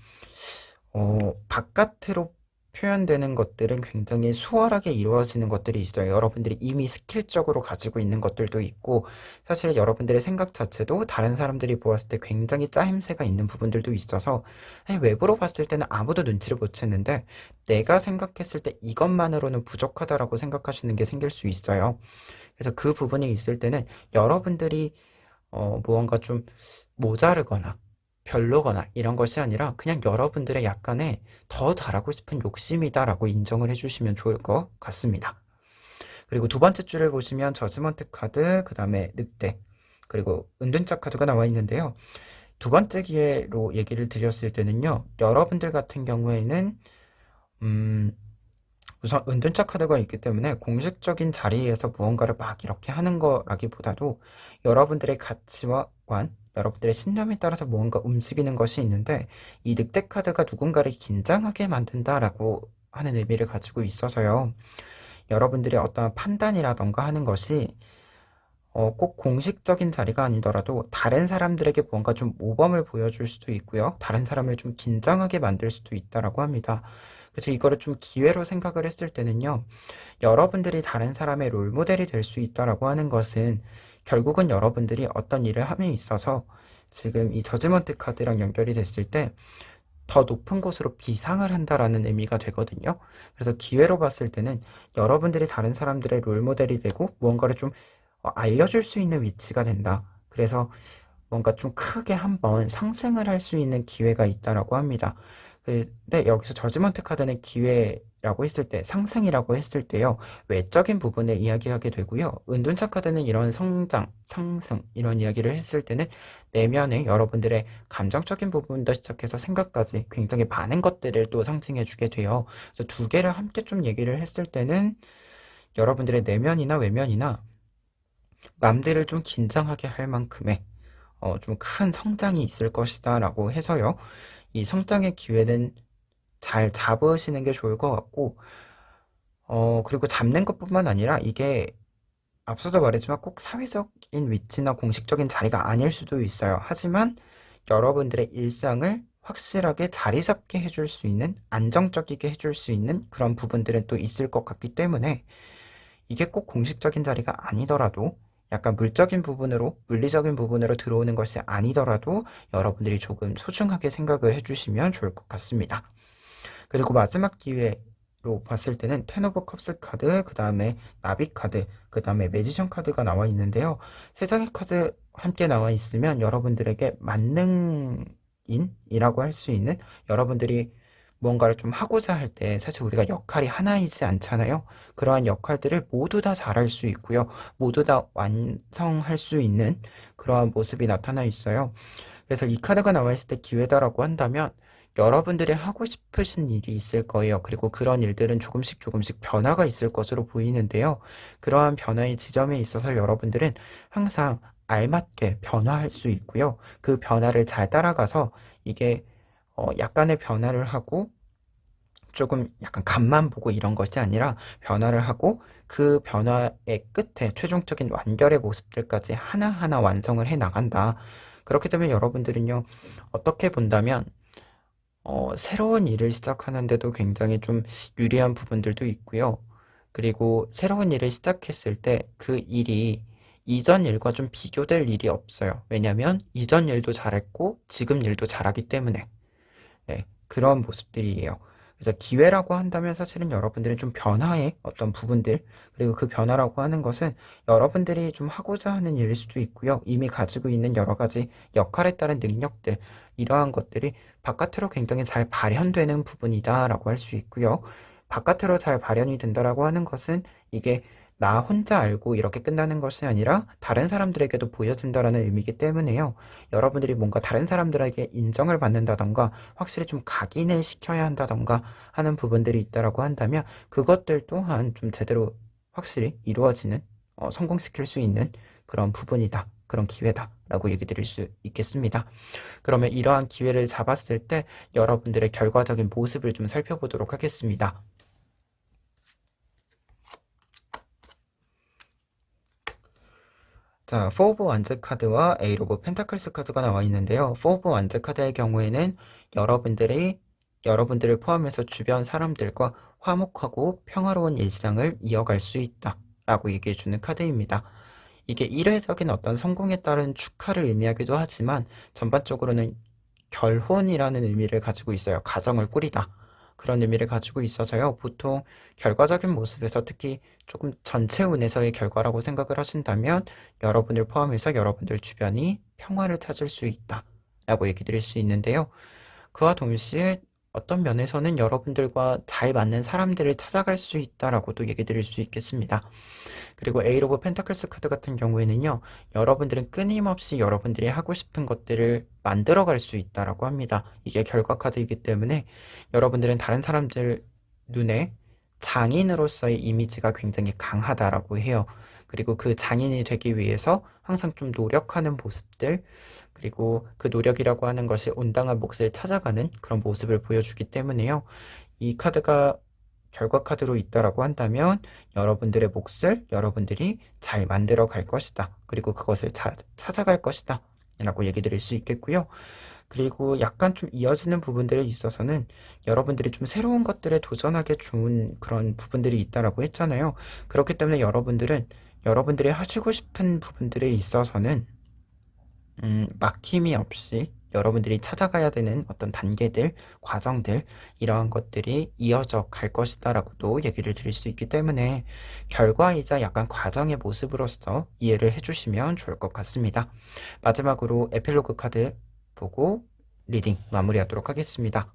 바깥으로 표현되는 것들은 굉장히 수월하게 이루어지는 것들이 있어요. 여러분들이 이미 스킬적으로 가지고 있는 것들도 있고, 사실 여러분들의 생각 자체도 다른 사람들이 보았을 때 굉장히 짜임새가 있는 부분들도 있어서, 사실 외부로 봤을 때는 아무도 눈치를 못 채는데, 내가 생각했을 때 이것만으로는 부족하다라고 생각하시는 게 생길 수 있어요. 그래서 그 부분이 있을 때는 여러분들이 무언가 좀 모자르거나 별로거나 이런 것이 아니라 그냥 여러분들의 약간의 더 잘하고 싶은 욕심이다라고 인정을 해주시면 좋을 것 같습니다. 그리고 두 번째 줄을 보시면 저지먼트 카드, 그 다음에 늑대, 그리고 은둔자 카드가 나와 있는데요. 두 번째 기회로 얘기를 드렸을 때는요, 여러분들 같은 경우에는 우선 은둔자 카드가 있기 때문에 공식적인 자리에서 무언가를 막 이렇게 하는 거라기보다도 여러분들의 가치와 관, 여러분들의 신념에 따라서 무언가 움직이는 것이 있는데, 이 늑대 카드가 누군가를 긴장하게 만든다라고 하는 의미를 가지고 있어서요. 여러분들의 어떤 판단이라던가 하는 것이 꼭 공식적인 자리가 아니더라도 다른 사람들에게 뭔가 좀 모범을 보여줄 수도 있고요. 다른 사람을 좀 긴장하게 만들 수도 있다라고 합니다. 그래서 이거를 좀 기회로 생각을 했을 때는요. 여러분들이 다른 사람의 롤모델이 될 수 있다라고 하는 것은 결국은 여러분들이 어떤 일을 함에 있어서 지금 이 저지먼트 카드랑 연결이 됐을 때 더 높은 곳으로 비상을 한다라는 의미가 되거든요. 그래서 기회로 봤을 때는 여러분들이 다른 사람들의 롤모델이 되고 무언가를 좀 알려줄 수 있는 위치가 된다. 그래서 뭔가 좀 크게 한번 상승을 할 수 있는 기회가 있다라고 합니다. 근데 여기서 저지먼트 카드는 기회라고 했을 때, 상승이라고 했을 때요, 외적인 부분을 이야기하게 되고요. 은둔자 카드는 이런 성장, 상승, 이런 이야기를 했을 때는 내면의 여러분들의 감정적인 부분부터 시작해서 생각까지 굉장히 많은 것들을 또 상징해 주게 돼요. 그래서 두 개를 함께 좀 얘기를 했을 때는 여러분들의 내면이나 외면이나 남들을 좀 긴장하게 할 만큼의 좀 큰 성장이 있을 것이다 라고 해서요. 이 성장의 기회는 잘 잡으시는 게 좋을 것 같고, 그리고 잡는 것뿐만 아니라 이게 앞서도 말했지만 꼭 사회적인 위치나 공식적인 자리가 아닐 수도 있어요. 하지만 여러분들의 일상을 확실하게 자리 잡게 해줄 수 있는, 안정적이게 해줄 수 있는 그런 부분들은 또 있을 것 같기 때문에 이게 꼭 공식적인 자리가 아니더라도 약간 물적인 부분으로, 물리적인 부분으로 들어오는 것이 아니더라도 여러분들이 조금 소중하게 생각을 해주시면 좋을 것 같습니다. 그리고 마지막 기회로 봤을 때는 텐 오브 컵스 카드, 그 다음에 나비 카드, 그 다음에 매지션 카드가 나와 있는데요. 세 장의 카드 함께 나와 있으면 여러분들에게 만능인이라고 할 수 있는, 여러분들이 무언가를 좀 하고자 할 때 사실 우리가 역할이 하나이지 않잖아요. 그러한 역할들을 모두 다 잘할 수 있고요. 모두 다 완성할 수 있는 그러한 모습이 나타나 있어요. 그래서 이 카드가 나와 있을 때 기회다라고 한다면 여러분들이 하고 싶으신 일이 있을 거예요. 그리고 그런 일들은 조금씩 조금씩 변화가 있을 것으로 보이는데요. 그러한 변화의 지점에 있어서 여러분들은 항상 알맞게 변화할 수 있고요. 그 변화를 잘 따라가서 이게 약간의 변화를 하고 조금 약간 간만 보고 이런 것이 아니라 변화를 하고 그 변화의 끝에 최종적인 완결의 모습들까지 하나하나 완성을 해 나간다. 그렇기 때문에 여러분들은요, 어떻게 본다면 새로운 일을 시작하는데도 굉장히 좀 유리한 부분들도 있고요. 그리고 새로운 일을 시작했을 때 그 일이 이전 일과 좀 비교될 일이 없어요. 왜냐면 이전 일도 잘했고 지금 일도 잘하기 때문에. 네, 그런 모습들이에요. 그래서 기회라고 한다면 사실은 여러분들이 좀 변화의 어떤 부분들, 그리고 그 변화라고 하는 것은 여러분들이 좀 하고자 하는 일일 수도 있고요. 이미 가지고 있는 여러 가지 역할에 따른 능력들, 이러한 것들이 바깥으로 굉장히 잘 발현되는 부분이다라고 할 수 있고요. 바깥으로 잘 발현이 된다라고 하는 것은 이게 나 혼자 알고 이렇게 끝나는 것이 아니라 다른 사람들에게도 보여진다라는 의미이기 때문에요. 여러분들이 뭔가 다른 사람들에게 인정을 받는다던가 확실히 좀 각인을 시켜야 한다던가 하는 부분들이 있다라고 한다면 그것들 또한 좀 제대로 확실히 이루어지는 성공시킬 수 있는 그런 부분이다. 그런 기회다라고 얘기 드릴 수 있겠습니다. 그러면 이러한 기회를 잡았을 때 여러분들의 결과적인 모습을 좀 살펴보도록 하겠습니다. 자, 4 오브 완즈 카드와 8 오브 펜타클스 카드가 나와 있는데요. 4 오브 완즈 카드의 경우에는 여러분들을 포함해서 주변 사람들과 화목하고 평화로운 일상을 이어갈 수 있다 라고 얘기해주는 카드입니다. 이게 일회적인 어떤 성공에 따른 축하를 의미하기도 하지만 전반적으로는 결혼이라는 의미를 가지고 있어요. 가정을 꾸리다. 그런 의미를 가지고 있어서요. 보통 결과적인 모습에서 특히 조금 전체 운에서의 결과라고 생각을 하신다면 여러분을 포함해서 여러분들 주변이 평화를 찾을 수 있다. 라고 얘기 드릴 수 있는데요. 그와 동시에 어떤 면에서는 여러분들과 잘 맞는 사람들을 찾아갈 수 있다라고도 얘기 드릴 수 있겠습니다. 그리고 에이로 오브 펜타클스 카드 같은 경우에는요, 여러분들은 끊임없이 여러분들이 하고 싶은 것들을 만들어갈 수 있다라고 합니다. 이게 결과 카드이기 때문에 여러분들은 다른 사람들 눈에 장인으로서의 이미지가 굉장히 강하다라고 해요. 그리고 그 장인이 되기 위해서 항상 좀 노력하는 모습들, 그리고 그 노력이라고 하는 것이 온당한 몫을 찾아가는 그런 모습을 보여주기 때문에요. 이 카드가 결과 카드로 있다라고 한다면 여러분들의 몫을 여러분들이 잘 만들어 갈 것이다. 그리고 그것을 찾아갈 것이다. 라고 얘기 드릴 수 있겠고요. 그리고 약간 좀 이어지는 부분들에 있어서는 여러분들이 좀 새로운 것들에 도전하기 좋은 그런 부분들이 있다라고 했잖아요. 그렇기 때문에 여러분들은 여러분들이 하시고 싶은 부분들에 있어서는 막힘이 없이 여러분들이 찾아가야 되는 어떤 단계들, 과정들, 이러한 것들이 이어져 갈 것이다라고도 얘기를 드릴 수 있기 때문에 결과이자 약간 과정의 모습으로서 이해를 해주시면 좋을 것 같습니다. 마지막으로 에필로그 카드 보고 리딩 마무리하도록 하겠습니다.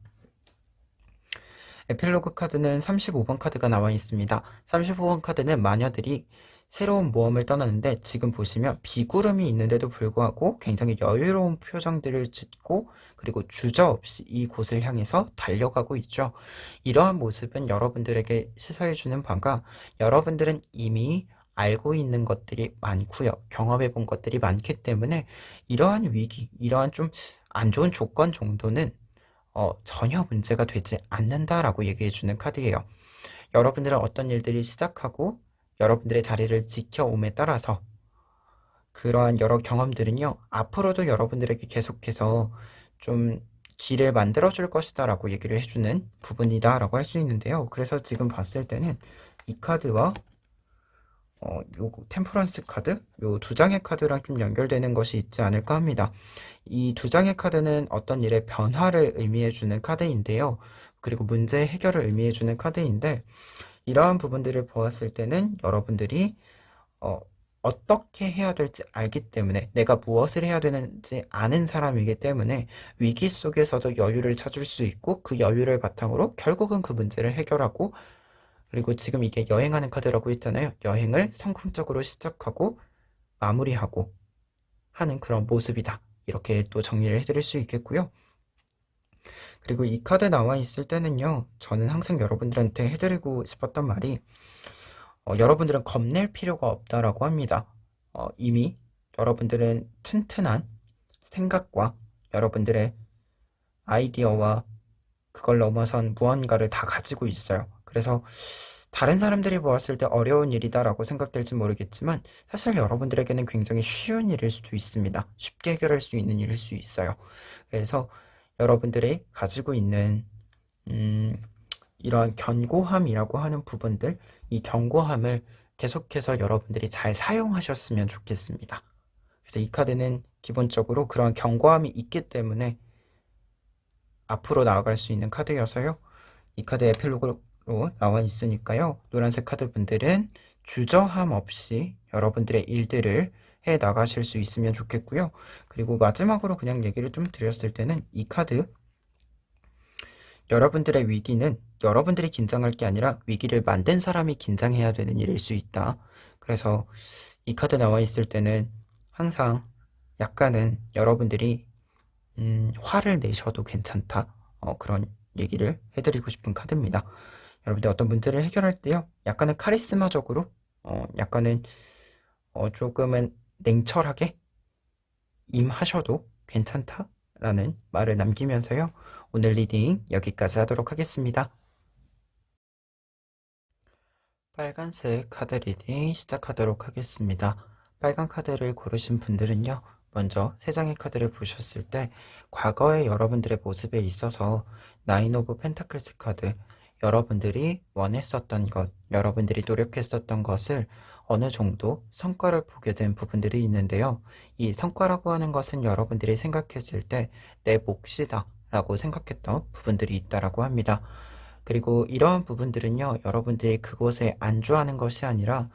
에필로그 카드는 35번 카드가 나와 있습니다. 35번 카드는 마녀들이 새로운 모험을 떠나는데 지금 보시면 비구름이 있는데도 불구하고 굉장히 여유로운 표정들을 짓고 그리고 주저없이 이곳을 향해서 달려가고 있죠. 이러한 모습은 여러분들에게 시사해주는 바가 여러분들은 이미 알고 있는 것들이 많고요. 경험해 본 것들이 많기 때문에 이러한 위기, 이러한 좀 안 좋은 조건 정도는 전혀 문제가 되지 않는다라고 얘기해주는 카드예요. 여러분들은 어떤 일들이 시작하고 여러분들의 자리를 지켜옴에 따라서 그러한 여러 경험들은요, 앞으로도 여러분들에게 계속해서 좀 길을 만들어줄 것이다라고 얘기를 해주는 부분이다라고 할 수 있는데요. 그래서 지금 봤을 때는 이 카드와 요 템퍼런스 카드, 요 두 장의 카드랑 좀 연결되는 것이 있지 않을까 합니다. 이 두 장의 카드는 어떤 일의 변화를 의미해주는 카드인데요. 그리고 문제 해결을 의미해주는 카드인데, 이러한 부분들을 보았을 때는 여러분들이 어, 어떻게 해야 될지 알기 때문에 내가 무엇을 해야 되는지 아는 사람이기 때문에 위기 속에서도 여유를 찾을 수 있고 그 여유를 바탕으로 결국은 그 문제를 해결하고 그리고 지금 이게 여행하는 카드라고 했잖아요. 여행을 성공적으로 시작하고 마무리하고 하는 그런 모습이다. 이렇게 또 정리를 해드릴 수 있겠고요. 그리고 이 카드 나와 있을 때는요. 저는 항상 여러분들한테 해드리고 싶었던 말이 여러분들은 겁낼 필요가 없다라고 합니다. 이미 여러분들은 튼튼한 생각과 여러분들의 아이디어와 그걸 넘어선 무언가를 다 가지고 있어요. 그래서 다른 사람들이 보았을 때 어려운 일이다라고 생각될지 모르겠지만 사실 여러분들에게는 굉장히 쉬운 일일 수도 있습니다. 쉽게 해결할 수 있는 일일 수 있어요. 그래서 여러분들이 가지고 있는 음, 이러한 견고함이라고 하는 부분들, 이 견고함을 계속해서 여러분들이 잘 사용하셨으면 좋겠습니다. 그래서 이 카드는 기본적으로 그런 견고함이 있기 때문에 앞으로 나아갈 수 있는 카드여서요. 이 카드 에필로그로 나와 있으니까요. 노란색 카드 분들은 주저함 없이 여러분들의 일들을 해 나가실 수 있으면 좋겠고요. 그리고 마지막으로 그냥 얘기를 좀 드렸을 때는 이 카드 여러분들의 위기는 여러분들이 긴장할 게 아니라 위기를 만든 사람이 긴장해야 되는 일일 수 있다. 그래서 이 카드 나와 있을 때는 항상 약간은 여러분들이 화를 내셔도 괜찮다. 그런 얘기를 해드리고 싶은 카드입니다. 여러분들 어떤 문제를 해결할 때요. 약간은 카리스마적으로, 약간은 조금은 냉철하게 임하셔도 괜찮다라는 말을 남기면서요. 오늘 리딩 여기까지 하도록 하겠습니다. 빨간색 카드 리딩 시작하도록 하겠습니다. 빨간 카드를 고르신 분들은요. 먼저 세 장의 카드를 보셨을 때 과거의 여러분들의 모습에 있어서 나인 오브 펜타클스 카드, 여러분들이 원했었던 것, 여러분들이 노력했었던 것을 어느 정도 성과를 보게 된 부분들이 있는데요. 이 성과라고 하는 것은 여러분들이 생각했을 때 내 몫이다 라고 생각했던 부분들이 있다라고 합니다. 그리고 이러한 부분들은요, 여러분들이 그곳에 안주하는 것이 아니라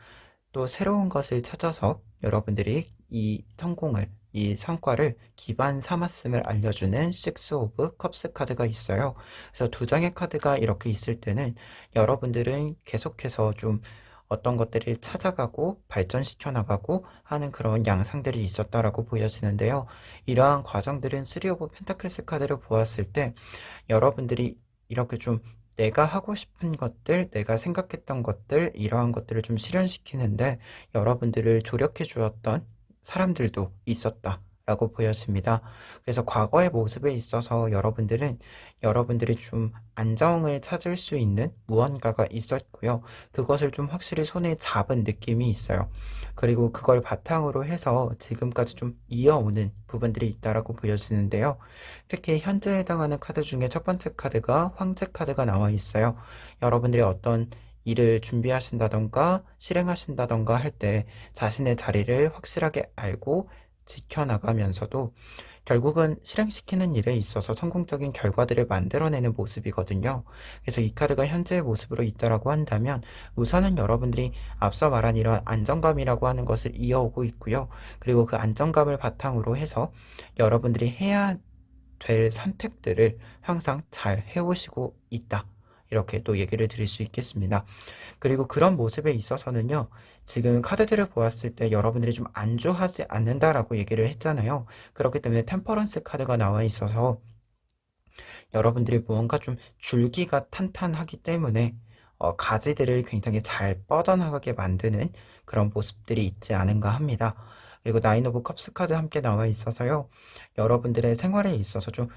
또 새로운 것을 찾아서 여러분들이 이 성공을, 이 성과를 기반 삼았음을 알려주는 식스 오브 컵스 카드가 있어요. 그래서 두 장의 카드가 이렇게 있을 때는 여러분들은 계속해서 좀 어떤 것들을 찾아가고 발전시켜 나가고 하는 그런 양상들이 있었다라고 보여지는데요. 이러한 과정들은 쓰리 오브 펜타클스 카드를 보았을 때 여러분들이 이렇게 좀 내가 하고 싶은 것들, 내가 생각했던 것들, 이러한 것들을 좀 실현시키는데 여러분들을 조력해 주었던 사람들도 있었다라고 보여집니다. 그래서 과거의 모습에 있어서 여러분들은 여러분들이 좀 안정을 찾을 수 있는 무언가가 있었고요. 그것을 좀 확실히 손에 잡은 느낌이 있어요. 그리고 그걸 바탕으로 해서 지금까지 좀 이어오는 부분들이 있다라고 보여지는데요. 특히 현재 해당하는 카드 중에 첫 번째 카드가 황제 카드가 나와 있어요. 여러분들이 어떤 일을 준비하신다던가 실행하신다던가 할 때 자신의 자리를 확실하게 알고 지켜나가면서도 결국은 실행시키는 일에 있어서 성공적인 결과들을 만들어내는 모습이거든요. 그래서 이 카드가 현재의 모습으로 있다라고 한다면 우선은 여러분들이 앞서 말한 이런 안정감이라고 하는 것을 이어오고 있고요. 그리고 그 안정감을 바탕으로 해서 여러분들이 해야 될 선택들을 항상 잘 해오시고 있다. 이렇게 또 얘기를 드릴 수 있겠습니다. 그리고 그런 모습에 있어서는요, 지금 카드들을 보았을 때 여러분들이 좀 안주하지 않는다라고 얘기를 했잖아요. 그렇기 때문에 템퍼런스 카드가 나와 있어서 여러분들이 무언가 좀 줄기가 탄탄하기 때문에 가지들을 굉장히 잘 뻗어나가게 만드는 그런 모습들이 있지 않은가 합니다. 그리고 나인 오브 컵스 카드 함께 나와 있어서요. 여러분들의 생활에 있어서 좀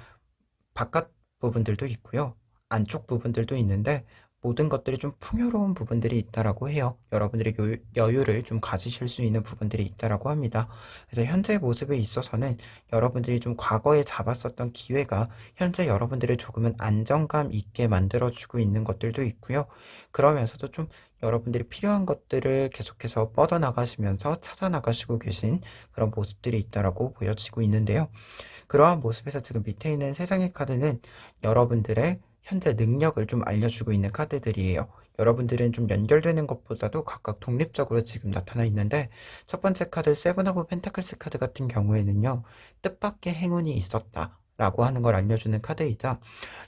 바깥 부분들도 있고요. 안쪽 부분들도 있는데 모든 것들이 좀 풍요로운 부분들이 있다라고 해요. 여러분들이 여유를 좀 가지실 수 있는 부분들이 있다라고 합니다. 그래서 현재 모습에 있어서는 여러분들이 좀 과거에 잡았었던 기회가 현재 여러분들을 조금은 안정감 있게 만들어주고 있는 것들도 있고요. 그러면서도 좀 여러분들이 필요한 것들을 계속해서 뻗어나가시면서 찾아나가시고 계신 그런 모습들이 있다라고 보여지고 있는데요. 그러한 모습에서 지금 밑에 있는 세 장의 카드는 여러분들의 현재 능력을 좀 알려주고 있는 카드들이에요. 여러분들은 좀 연결되는 것보다도 각각 독립적으로 지금 나타나 있는데 첫 번째 카드 세븐 오브 펜타클스 카드 같은 경우에는요. 뜻밖의 행운이 있었다. 라고 하는 걸 알려주는 카드이자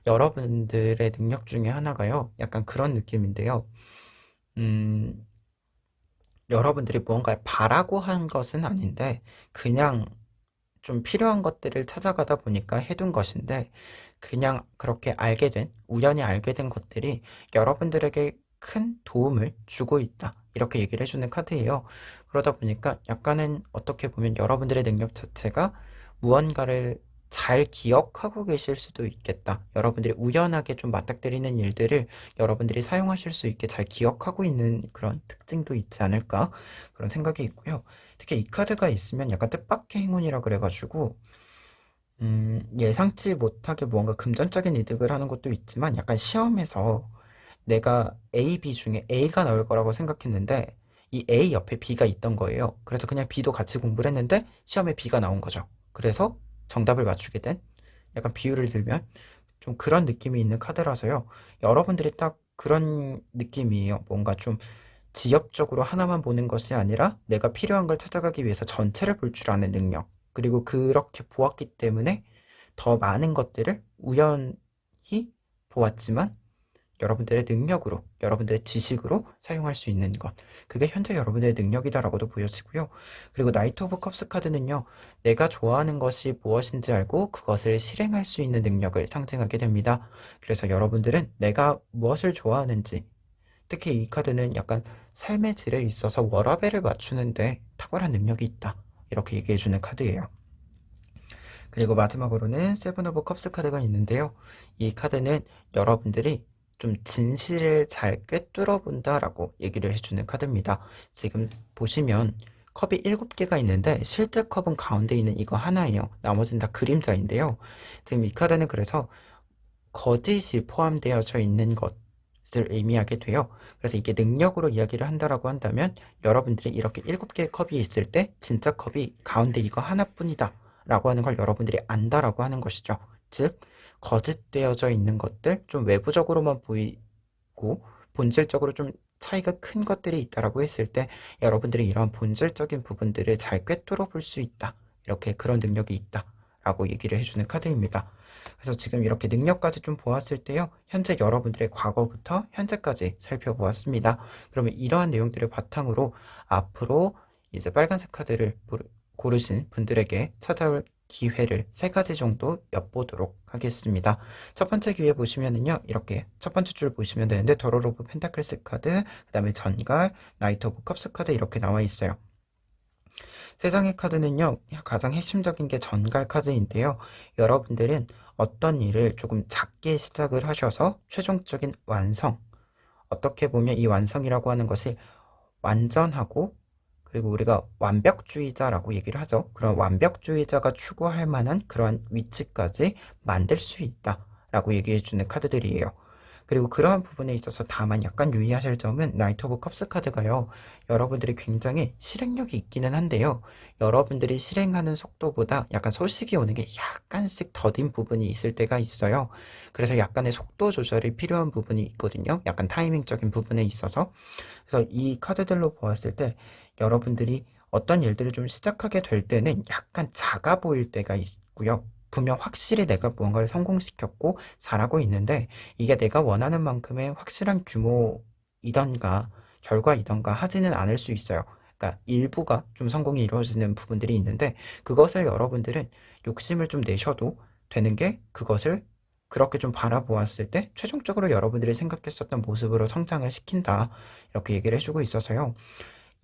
여러분들의 능력 중에 하나가요. 약간 그런 느낌인데요. 음, 여러분들이 무언가를 바라고 한 것은 아닌데 그냥 좀 필요한 것들을 찾아가다 보니까 해둔 것인데 그냥 그렇게 알게 된, 우연히 알게 된 것들이 여러분들에게 큰 도움을 주고 있다. 이렇게 얘기를 해주는 카드예요. 그러다 보니까 약간은 어떻게 보면 여러분들의 능력 자체가 무언가를 잘 기억하고 계실 수도 있겠다. 여러분들이 우연하게 좀 맞닥뜨리는 일들을 여러분들이 사용하실 수 있게 잘 기억하고 있는 그런 특징도 있지 않을까? 그런 생각이 있고요. 특히 이 카드가 있으면 약간 뜻밖의 행운이라 그래가지고 예상치 못하게 무언가 금전적인 이득을 하는 것도 있지만 약간 시험에서 내가 A, B 중에 A가 나올 거라고 생각했는데 이 A 옆에 B가 있던 거예요. 그래서 그냥 B도 같이 공부를 했는데 시험에 B가 나온 거죠. 그래서 정답을 맞추게 된 약간 비유를 들면 좀 그런 느낌이 있는 카드라서요. 여러분들이 딱 그런 느낌이에요. 뭔가 좀 지엽적으로 하나만 보는 것이 아니라 내가 필요한 걸 찾아가기 위해서 전체를 볼 줄 아는 능력. 그리고 그렇게 보았기 때문에 더 많은 것들을 우연히 보았지만 여러분들의 능력으로, 여러분들의 지식으로 사용할 수 있는 것. 그게 현재 여러분들의 능력이다라고도 보여지고요. 그리고 나이트 오브 컵스 카드는요, 내가 좋아하는 것이 무엇인지 알고 그것을 실행할 수 있는 능력을 상징하게 됩니다. 그래서 여러분들은 내가 무엇을 좋아하는지, 특히 이 카드는 약간 삶의 질에 있어서 워라밸을 맞추는데 탁월한 능력이 있다. 이렇게 얘기해주는 카드예요. 그리고 마지막으로는 세븐 오브 컵스 카드가 있는데요. 이 카드는 여러분들이 좀 진실을 잘 꿰뚫어 본다라고 얘기를 해주는 카드입니다. 지금 보시면 컵이 7개가 있는데 실제 컵은 가운데 있는 이거 하나예요. 나머지는 다 그림자인데요. 지금 이 카드는 그래서 거짓이 포함되어져 있는 것을 의미하게 돼요. 그래서 이게 능력으로 이야기를 한다라고 한다면 여러분들이 이렇게 7개의 컵이 있을 때 진짜 컵이 가운데 이거 하나뿐이다 라고 하는 걸 여러분들이 안다라고 하는 것이죠. 즉 거짓되어져 있는 것들, 좀 외부적으로만 보이고 본질적으로 좀 차이가 큰 것들이 있다라고 했을 때 여러분들이 이러한 본질적인 부분들을 잘 꿰뚫어 볼 수 있다. 이렇게 그런 능력이 있다 라고 얘기를 해주는 카드입니다. 그래서 지금 이렇게 능력까지 좀 보았을 때요. 현재 여러분들의 과거부터 현재까지 살펴보았습니다. 그러면 이러한 내용들을 바탕으로 앞으로 이제 빨간색 카드를 고르신 분들에게 찾아올 기회를 3가지 정도 엿보도록 하겠습니다. 첫 번째 기회 보시면은요. 이렇게 첫 번째 줄 보시면 되는데 더롤 오브 펜타클스 카드, 그 다음에 전갈, 나이트 오브 컵스 카드 이렇게 나와 있어요. 세 장의 카드는요, 가장 핵심적인 게 전갈 카드인데요. 여러분들은 어떤 일을 조금 작게 시작을 하셔서 최종적인 완성, 어떻게 보면 이 완성이라고 하는 것이 완전하고 그리고 우리가 완벽주의자라고 얘기를 하죠. 그런 완벽주의자가 추구할 만한 그러한 위치까지 만들 수 있다라고 얘기해 주는 카드들이에요. 그리고 그러한 부분에 있어서 다만 약간 유의하실 점은 나이트 오브 컵스 카드가요. 여러분들이 굉장히 실행력이 있기는 한데요. 여러분들이 실행하는 속도보다 약간 소식이 오는 게 약간씩 더딘 부분이 있을 때가 있어요. 그래서 약간의 속도 조절이 필요한 부분이 있거든요. 약간 타이밍적인 부분에 있어서. 그래서 이 카드들로 보았을 때 여러분들이 어떤 일들을 좀 시작하게 될 때는 약간 작아 보일 때가 있고요. 분명 확실히 내가 무언가를 성공시켰고 잘하고 있는데 이게 내가 원하는 만큼의 확실한 규모이던가 결과이던가 하지는 않을 수 있어요. 그러니까 일부가 좀 성공이 이루어지는 부분들이 있는데 그것을 여러분들은 욕심을 좀 내셔도 되는 게 그것을 그렇게 좀 바라보았을 때 최종적으로 여러분들이 생각했었던 모습으로 성장을 시킨다. 이렇게 얘기를 해주고 있어서요.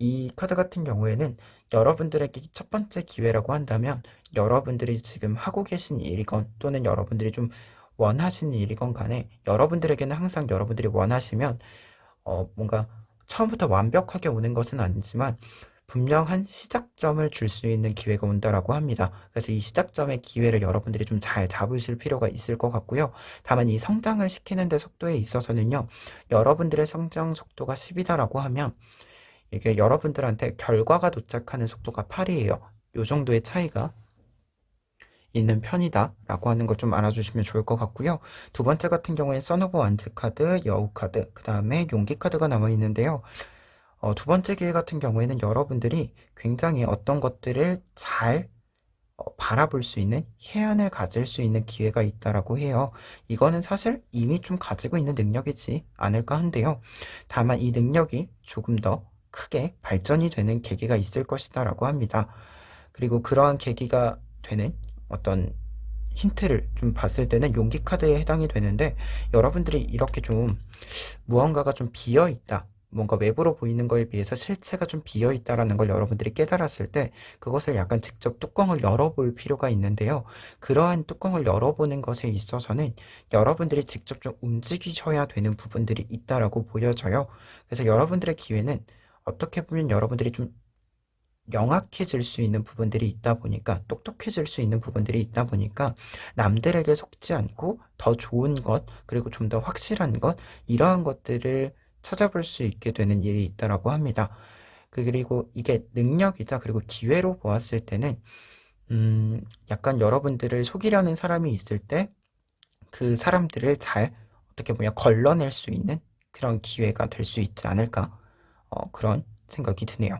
이 카드 같은 경우에는 여러분들에게 첫 번째 기회라고 한다면 여러분들이 지금 하고 계신 일이건 또는 여러분들이 좀 원하시는 일이건 간에 여러분들에게는 항상 여러분들이 원하시면 뭔가 처음부터 완벽하게 오는 것은 아니지만 분명한 시작점을 줄 수 있는 기회가 온다라고 합니다. 그래서 이 시작점의 기회를 여러분들이 좀 잘 잡으실 필요가 있을 것 같고요. 다만 이 성장을 시키는 데 속도에 있어서는요. 여러분들의 성장 속도가 10이다라고 하면 이게 여러분들한테 결과가 도착하는 속도가 8이에요. 요 정도의 차이가 있는 편이다 라고 하는 걸 좀 알아주시면 좋을 것 같고요. 두 번째 같은 경우에 선 오브 완즈 카드, 여우 카드, 그 다음에 용기 카드가 나와 있는데요. 두 번째 기회 같은 경우에는 여러분들이 굉장히 어떤 것들을 잘 바라볼 수 있는 해안을 가질 수 있는 기회가 있다라고 해요. 이거는 사실 이미 좀 가지고 있는 능력이지 않을까 한데요. 다만 이 능력이 조금 더 크게 발전이 되는 계기가 있을 것이다라고 합니다. 그리고 그러한 계기가 되는 어떤 힌트를 좀 봤을 때는 용기 카드에 해당이 되는데 여러분들이 이렇게 좀 무언가가 좀 비어 있다. 뭔가 외부로 보이는 거에 비해서 실체가 좀 비어 있다라는 걸 여러분들이 깨달았을 때 그것을 약간 직접 뚜껑을 열어볼 필요가 있는데요. 그러한 뚜껑을 열어보는 것에 있어서는 여러분들이 직접 좀 움직이셔야 되는 부분들이 있다라고 보여져요. 그래서 여러분들의 기회는 어떻게 보면 여러분들이 좀 명확해질 수 있는 부분들이 있다 보니까, 똑똑해질 수 있는 부분들이 있다 보니까 남들에게 속지 않고 더 좋은 것, 그리고 좀 더 확실한 것, 이러한 것들을 찾아볼 수 있게 되는 일이 있다라고 합니다. 그리고 이게 능력이자 그리고 기회로 보았을 때는 약간 여러분들을 속이려는 사람이 있을 때 그 사람들을 잘 어떻게 보면 걸러낼 수 있는 그런 기회가 될 수 있지 않을까, 그런 생각이 드네요.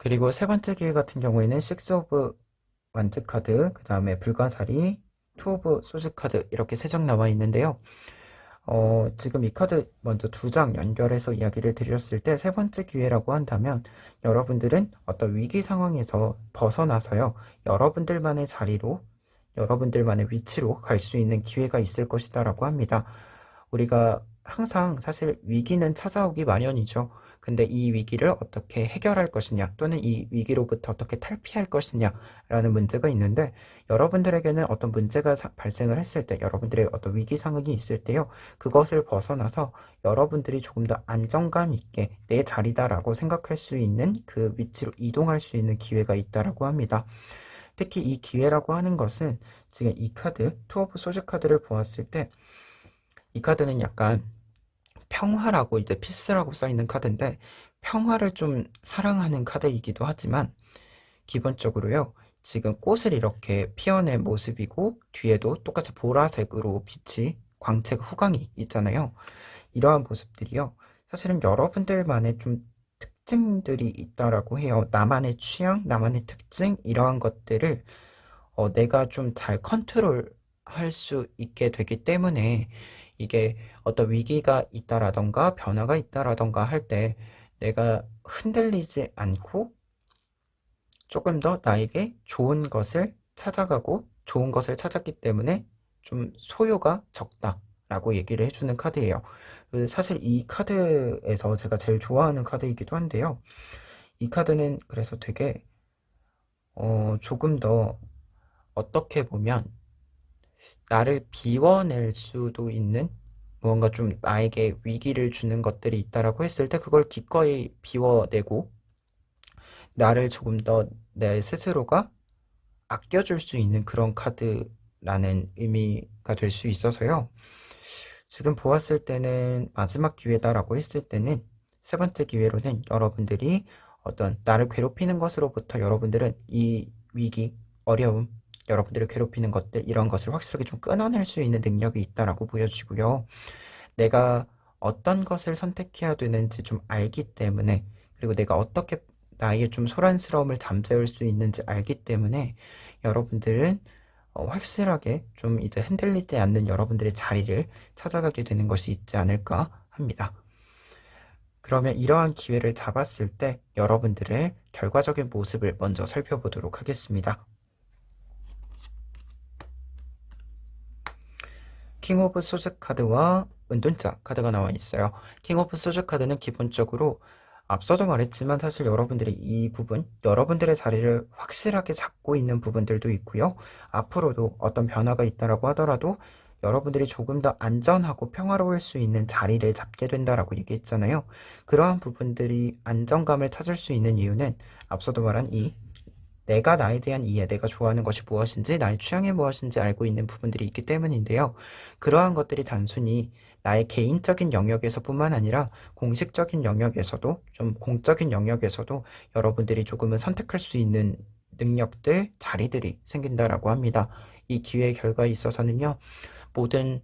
그리고 세 번째 기회 같은 경우에는 식스 오브 완즈 카드, 그 다음에 불가사리, 투 오브 소즈 카드, 이렇게 세 장 나와 있는데요. 지금 이 카드 먼저 두 장 연결해서 이야기를 드렸을 때 세 번째 기회라고 한다면 여러분들은 어떤 위기 상황에서 벗어나서요, 여러분들만의 자리로, 여러분들만의 위치로 갈 수 있는 기회가 있을 것이다라고 합니다. 우리가 항상 사실 위기는 찾아오기 마련이죠. 근데 이 위기를 어떻게 해결할 것이냐, 또는 이 위기로부터 어떻게 탈피할 것이냐라는 문제가 있는데, 여러분들에게는 어떤 문제가 발생을 했을 때, 여러분들의 어떤 위기 상황이 있을 때요, 그것을 벗어나서 여러분들이 조금 더 안정감 있게 내 자리다라고 생각할 수 있는 그 위치로 이동할 수 있는 기회가 있다라고 합니다. 특히 이 기회라고 하는 것은 지금 이 카드, 투 오브 소즈 카드를 보았을 때 이 카드는 약간 평화라고, 이제 피스라고 써있는 카드인데, 평화를 좀 사랑하는 카드이기도 하지만 기본적으로요, 지금 꽃을 이렇게 피워낸 모습이고 뒤에도 똑같이 보라색으로 빛이, 광채가, 후광이 있잖아요. 이러한 모습들이요, 사실은 여러분들만의 좀 특징들이 있다라고 해요. 나만의 취향, 나만의 특징, 이러한 것들을 내가 좀 잘 컨트롤 할 수 있게 되기 때문에, 이게 어떤 위기가 있다라던가 변화가 있다라던가 할 때 내가 흔들리지 않고 조금 더 나에게 좋은 것을 찾아가고 좋은 것을 찾았기 때문에 좀 소요가 적다라고 얘기를 해주는 카드예요. 사실 이 카드에서 제가 제일 좋아하는 카드이기도 한데요. 이 카드는 그래서 되게 조금 더 어떻게 보면 나를 비워낼 수도 있는, 무언가 좀 나에게 위기를 주는 것들이 있다라고 했을 때 그걸 기꺼이 비워내고 나를 조금 더 내 스스로가 아껴줄 수 있는 그런 카드라는 의미가 될 수 있어서요. 지금 보았을 때는 마지막 기회다라고 했을 때는, 세 번째 기회로는 여러분들이 어떤 나를 괴롭히는 것으로부터 여러분들은 이 위기, 어려움, 여러분들을 괴롭히는 것들, 이런 것을 확실하게 좀 끊어낼 수 있는 능력이 있다라고 보여지고요. 내가 어떤 것을 선택해야 되는지 좀 알기 때문에, 그리고 내가 어떻게 나의 좀 소란스러움을 잠재울 수 있는지 알기 때문에 여러분들은 확실하게 좀 이제 흔들리지 않는 여러분들의 자리를 찾아가게 되는 것이 있지 않을까 합니다. 그러면 이러한 기회를 잡았을 때 여러분들의 결과적인 모습을 먼저 살펴보도록 하겠습니다. 킹 오브 소즈 카드와 은둔자 카드가 나와 있어요. 킹 오브 소즈 카드는 기본적으로 앞서도 말했지만 사실 여러분들이 이 부분, 여러분들의 자리를 확실하게 잡고 있는 부분들도 있고요. 앞으로도 어떤 변화가 있다라고 하더라도 여러분들이 조금 더 안전하고 평화로울 수 있는 자리를 잡게 된다라고 얘기했잖아요. 그러한 부분들이 안정감을 찾을 수 있는 이유는 앞서도 말한 이 내가 나에 대한 이해, 내가 좋아하는 것이 무엇인지, 나의 취향이 무엇인지 알고 있는 부분들이 있기 때문인데요. 그러한 것들이 단순히 나의 개인적인 영역에서뿐만 아니라 공식적인 영역에서도, 좀 공적인 영역에서도 여러분들이 조금은 선택할 수 있는 능력들, 자리들이 생긴다라고 합니다. 이 기회의 결과에 있어서는요, 모든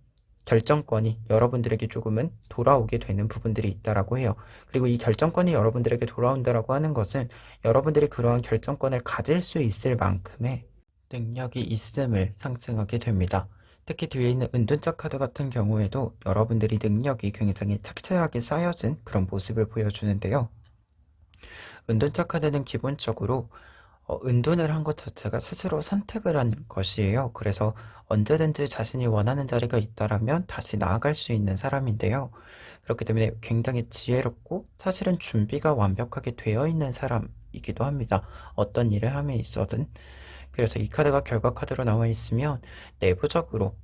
결정권이 여러분들에게 조금은 돌아오게 되는 부분들이 있다라고 해요. 그리고 이 결정권이 여러분들에게 돌아온다라고 하는 것은 여러분들이 그러한 결정권을 가질 수 있을 만큼의 능력이 있음을 상징하게 됩니다. 특히 뒤에 있는 은둔자 카드 같은 경우에도 여러분들이 능력이 굉장히 착실하게 쌓여진 그런 모습을 보여주는데요. 은둔자 카드는 기본적으로 은둔을 한 것 자체가 스스로 선택을 한 것이에요. 그래서 언제든지 자신이 원하는 자리가 있다라면 다시 나아갈 수 있는 사람인데요. 그렇기 때문에 굉장히 지혜롭고 사실은 준비가 완벽하게 되어 있는 사람이기도 합니다. 어떤 일을 함에 있어든. 그래서 이 카드가 결과 카드로 나와 있으면 내부적으로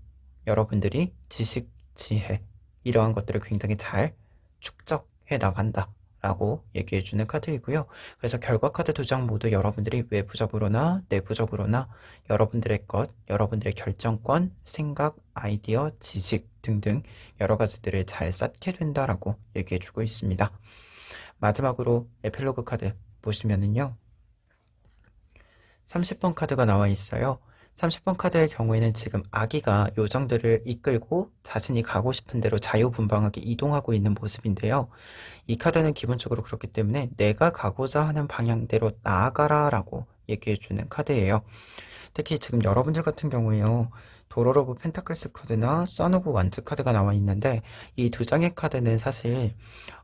여러분들이 지식, 지혜 이러한 것들을 굉장히 잘 축적해 나간다 라고 얘기해 주는 카드이고요. 그래서 결과 카드 두 장 모두 여러분들이 외부적으로나 내부적으로나 여러분들의 것, 여러분들의 결정권, 생각, 아이디어, 지식 등등 여러 가지들을 잘 쌓게 된다라고 얘기해 주고 있습니다. 마지막으로 에필로그 카드 보시면은요. 30번 카드가 나와 있어요. 30번 카드의 경우에는 지금 아기가 요정들을 이끌고 자신이 가고 싶은 대로 자유분방하게 이동하고 있는 모습인데요. 이 카드는 기본적으로 그렇기 때문에 내가 가고자 하는 방향대로 나아가라 라고 얘기해주는 카드예요. 특히 지금 여러분들 같은 경우에요. 도롤 오브 펜타클스 카드나 선 오브 완즈 카드가 나와 있는데 이 두 장의 카드는 사실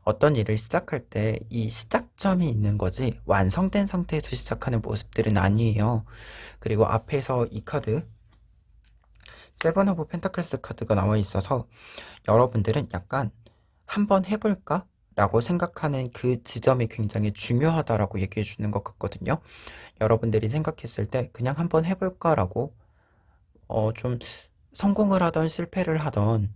어떤 일을 시작할 때 이 시작점이 있는 거지 완성된 상태에서 시작하는 모습들은 아니에요. 그리고 앞에서 이 카드 세븐 오브 펜타클스 카드가 나와 있어서 여러분들은 약간 한번 해볼까? 라고 생각하는 그 지점이 굉장히 중요하다라고 얘기해 주는 것 같거든요. 여러분들이 생각했을 때 그냥 한번 해볼까? 라고 좀 성공을 하던 실패를 하던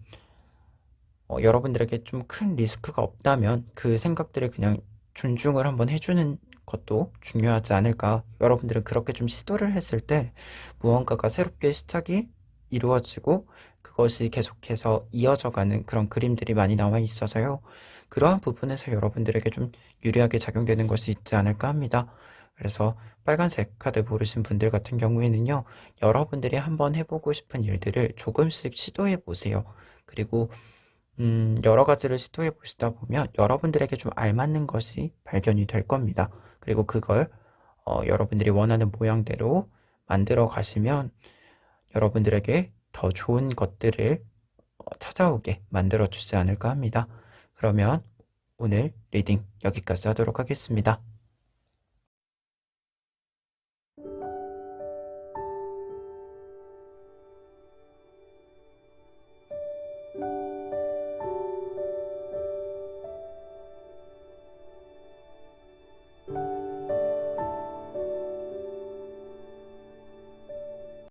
여러분들에게 좀 큰 리스크가 없다면 그 생각들을 그냥 존중을 한번 해주는 것도 중요하지 않을까. 여러분들은 그렇게 좀 시도를 했을 때 무언가가 새롭게 시작이 이루어지고 그것이 계속해서 이어져 가는 그런 그림들이 많이 나와 있어서요. 그러한 부분에서 여러분들에게 좀 유리하게 작용되는 것이 있지 않을까 합니다. 그래서 빨간색 카드 고르신 분들 같은 경우에는요, 여러분들이 한번 해보고 싶은 일들을 조금씩 시도해 보세요. 그리고 여러 가지를 시도해 보시다 보면 여러분들에게 좀 알맞는 것이 발견이 될 겁니다. 그리고 그걸 여러분들이 원하는 모양대로 만들어 가시면 여러분들에게 더 좋은 것들을 찾아오게 만들어 주지 않을까 합니다. 그러면 오늘 리딩 여기까지 하도록 하겠습니다.